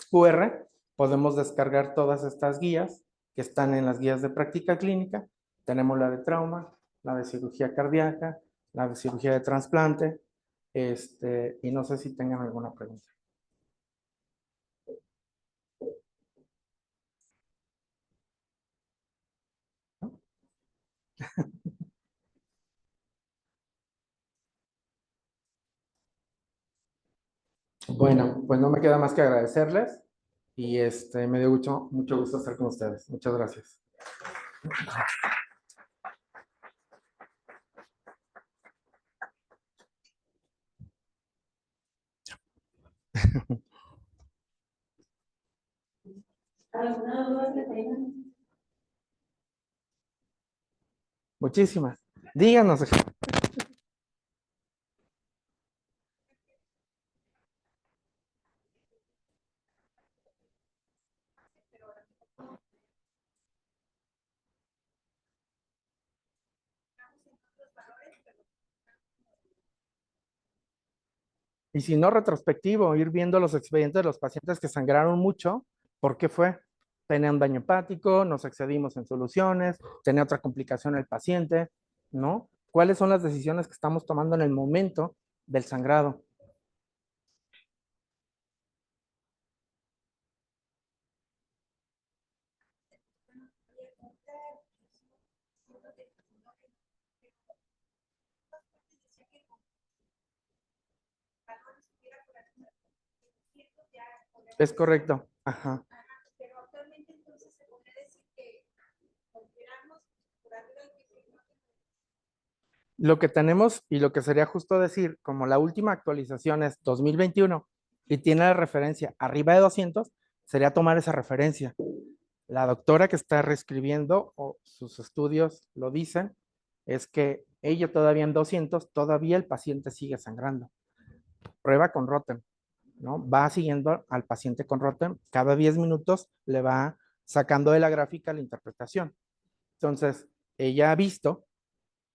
QR podemos descargar todas estas guías que están en las guías de práctica clínica. Tenemos la de trauma, la de cirugía cardíaca, la de cirugía de trasplante, y no sé si tengan alguna pregunta. ¿No? Bueno, pues no me queda más que agradecerles y me dio mucho gusto estar con ustedes. Muchas gracias. ¿Alguna duda que tengan? Muchísimas. Díganos. Y si no, retrospectivo, ir viendo los expedientes de los pacientes que sangraron mucho, ¿por qué fue? Tenía un daño hepático, nos excedimos en soluciones, tenía otra complicación el paciente, ¿no? ¿Cuáles son las decisiones que estamos tomando en el momento del sangrado? Es correcto. Ajá. Lo que tenemos y lo que sería justo decir, como la última actualización es 2021 y tiene la referencia arriba de 200, sería tomar esa referencia. La doctora que está reescribiendo o sus estudios lo dicen, es que ella todavía en 200, todavía el paciente sigue sangrando. Prueba con Rotem, ¿no? Va siguiendo al paciente con Rotem, cada 10 minutos le va sacando de la gráfica la interpretación. Entonces, ella ha visto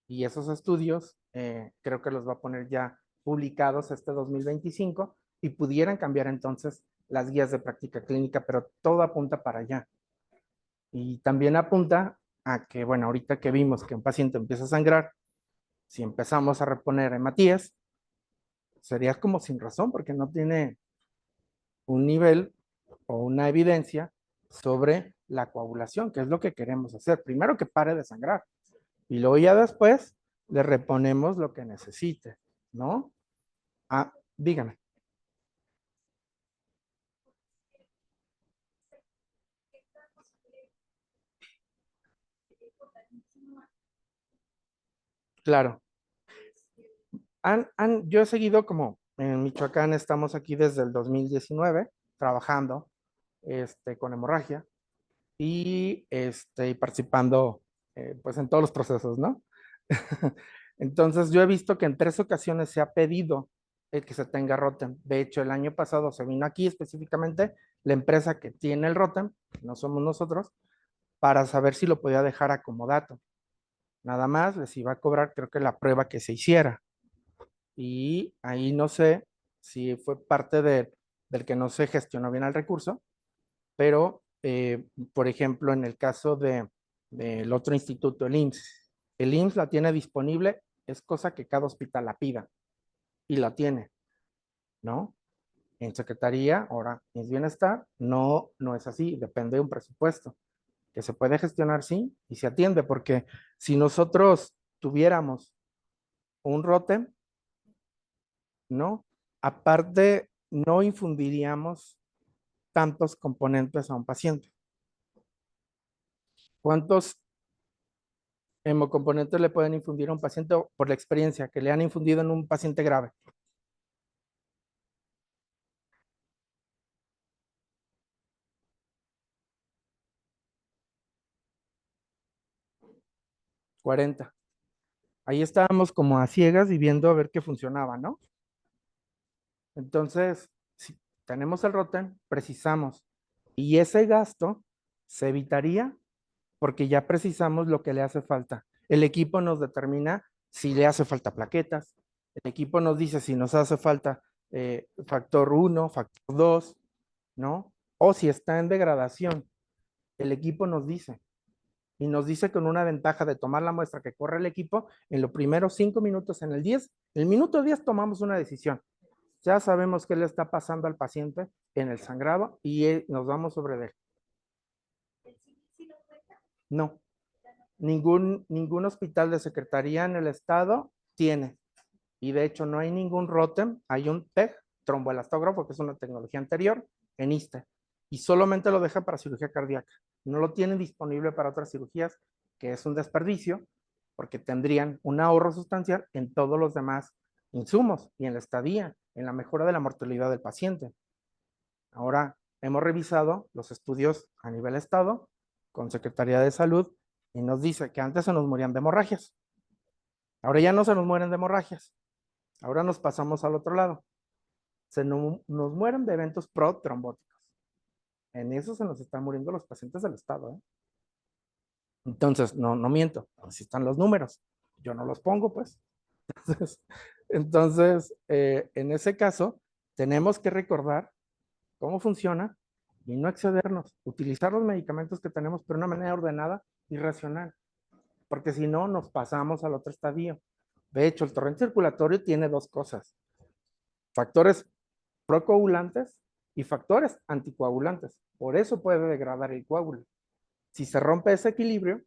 y esos estudios creo que los va a poner ya publicados este 2025 y pudieran cambiar entonces las guías de práctica clínica, pero todo apunta para allá. Y también apunta a que, bueno, ahorita que vimos que un paciente empieza a sangrar, si empezamos a reponer hematías, sería como sin razón porque no tiene un nivel o una evidencia sobre la coagulación, que es lo que queremos hacer. Primero que pare de sangrar y luego ya después le reponemos lo que necesite, ¿no? Ah, dígame. Claro. Yo he seguido como en Michoacán, estamos aquí desde el 2019 trabajando con hemorragia y participando pues en todos los procesos, ¿no? Entonces yo he visto que en 3 ocasiones se ha pedido el que se tenga Rotem. De hecho, el año pasado se vino aquí específicamente la empresa que tiene el Rotem, no somos nosotros, para saber si lo podía dejar acomodado. Nada más les iba a cobrar, creo que la prueba que se hiciera. Y ahí no sé si fue parte del que no se gestionó bien el recurso, pero, por ejemplo, en el caso del otro instituto, el IMSS la tiene disponible, es cosa que cada hospital la pida y la tiene, ¿no? En Secretaría, ahora, en Bienestar, no, no es así, depende de un presupuesto, que se puede gestionar, sí, y se atiende, porque si nosotros tuviéramos un ROTEM, ¿no? Aparte, no infundiríamos tantos componentes a un paciente. ¿Cuántos hemocomponentes le pueden infundir a un paciente por la experiencia que le han infundido en un paciente grave? 40. Ahí estábamos como a ciegas y viendo a ver qué funcionaba, ¿no? Entonces, si tenemos el ROTEM, precisamos. Y ese gasto se evitaría porque ya precisamos lo que le hace falta. El equipo nos determina si le hace falta plaquetas. El equipo nos dice si nos hace falta factor 1, factor 2, ¿no? O si está en degradación. El equipo nos dice. Y nos dice con una ventaja de tomar la muestra que corre el equipo en los primeros 5 minutos en el 10. En el minuto 10 tomamos una decisión. Ya sabemos qué le está pasando al paciente en el sangrado y nos vamos sobre él. No, ningún hospital de secretaría en el estado tiene. Y de hecho no hay ningún ROTEM, hay un TEG, tromboelastógrafo, que es una tecnología anterior, en ISSSTE. Y solamente lo deja para cirugía cardíaca. No lo tienen disponible para otras cirugías, que es un desperdicio, porque tendrían un ahorro sustancial en todos los demás insumos y en la estadía, en la mejora de la mortalidad del paciente. Ahora hemos revisado los estudios a nivel estado con Secretaría de Salud y nos dice que antes se nos morían de hemorragias. Ahora ya no se nos mueren de hemorragias. Ahora nos pasamos al otro lado. Nos mueren de eventos protrombóticos. En eso se nos están muriendo los pacientes del estado, ¿eh? Entonces, no miento, así están los números. Yo no los pongo, pues. Entonces, Entonces, en ese caso, tenemos que recordar cómo funciona y no excedernos, utilizar los medicamentos que tenemos, pero de una manera ordenada y racional, porque si no, nos pasamos al otro estadio. De hecho, el torrente circulatorio tiene dos cosas: factores procoagulantes y factores anticoagulantes. Por eso puede degradar el coágulo. Si se rompe ese equilibrio,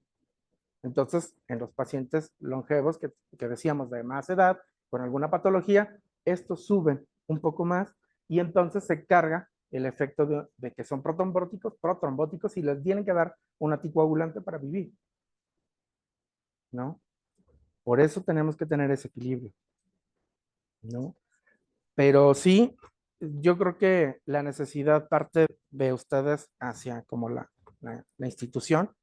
entonces en los pacientes longevos que decíamos de más edad, con alguna patología, estos suben un poco más y entonces se carga el efecto de que son protrombóticos y les tienen que dar un anticoagulante para vivir, ¿no? Por eso tenemos que tener ese equilibrio, ¿no? Pero sí, yo creo que la necesidad parte de ustedes hacia como la institución,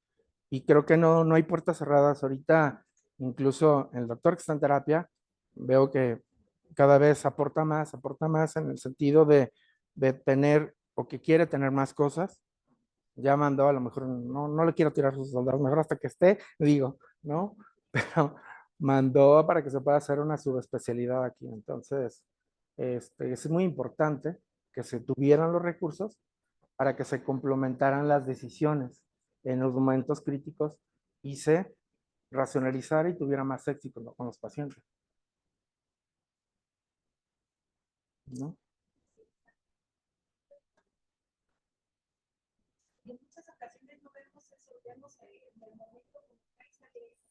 y creo que no hay puertas cerradas. Ahorita, incluso el doctor que está en terapia, veo que cada vez aporta más en el sentido de tener o que quiere tener más cosas. Ya mandó, a lo mejor no le quiero tirar sus soldados, mejor hasta que esté, digo, ¿no? Pero mandó para que se pueda hacer una subespecialidad aquí. Entonces, es muy importante que se tuvieran los recursos para que se complementaran las decisiones en los momentos críticos y se racionalizara y tuviera más éxito, ¿no?, con los pacientes, ¿no? En muchas ocasiones no vemos eso, vemos en el momento como que es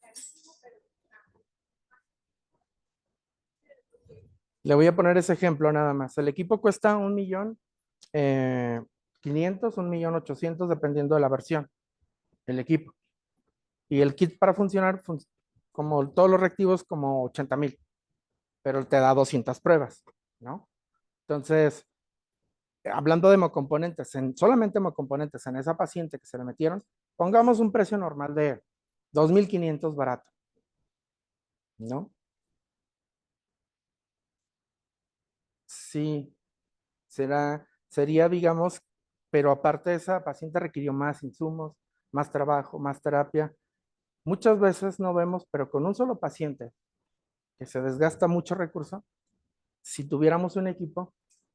carísimo, pero Le voy a poner ese ejemplo nada más. El equipo cuesta 1.500.000, 1.800.000, dependiendo de la versión, el equipo. Y el kit para funcionar, como todos los reactivos, como 80.000, pero te da 200 pruebas, ¿no? Entonces, hablando de hemocomponentes, solamente hemocomponentes en esa paciente que se le metieron, pongamos un precio normal de 2.500 barato, ¿no? Sí, sería, digamos, pero aparte de esa paciente requirió más insumos, más trabajo, más terapia. Muchas veces no vemos, pero con un solo paciente que se desgasta mucho recurso, si tuviéramos un equipo,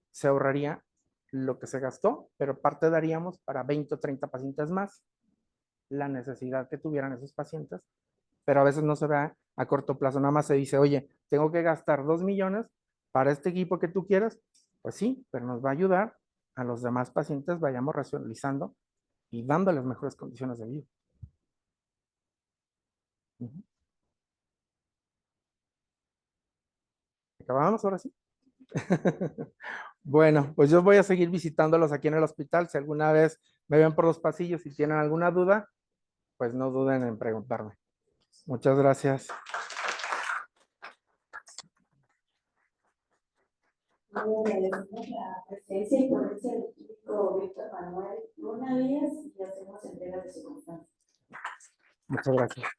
se ahorraría lo que se gastó, pero parte daríamos para 20 o 30 pacientes más, la necesidad que tuvieran esos pacientes, pero a veces no se ve a corto plazo, nada más se dice, oye, tengo que gastar 2 millones para este equipo que tú quieras, pues sí, pero nos va a ayudar a los demás pacientes, vayamos racionalizando y dándoles mejores condiciones de vida. ¿Acabamos ahora sí? Bueno, pues yo voy a seguir visitándolos aquí en el hospital. Si alguna vez me ven por los pasillos y tienen alguna duda, pues no duden en preguntarme. Muchas gracias. Agradecemos la presencia y ponencia del químico Víctor Manuel Luna Díaz y hacemos entrega de su constancia. Muchas gracias.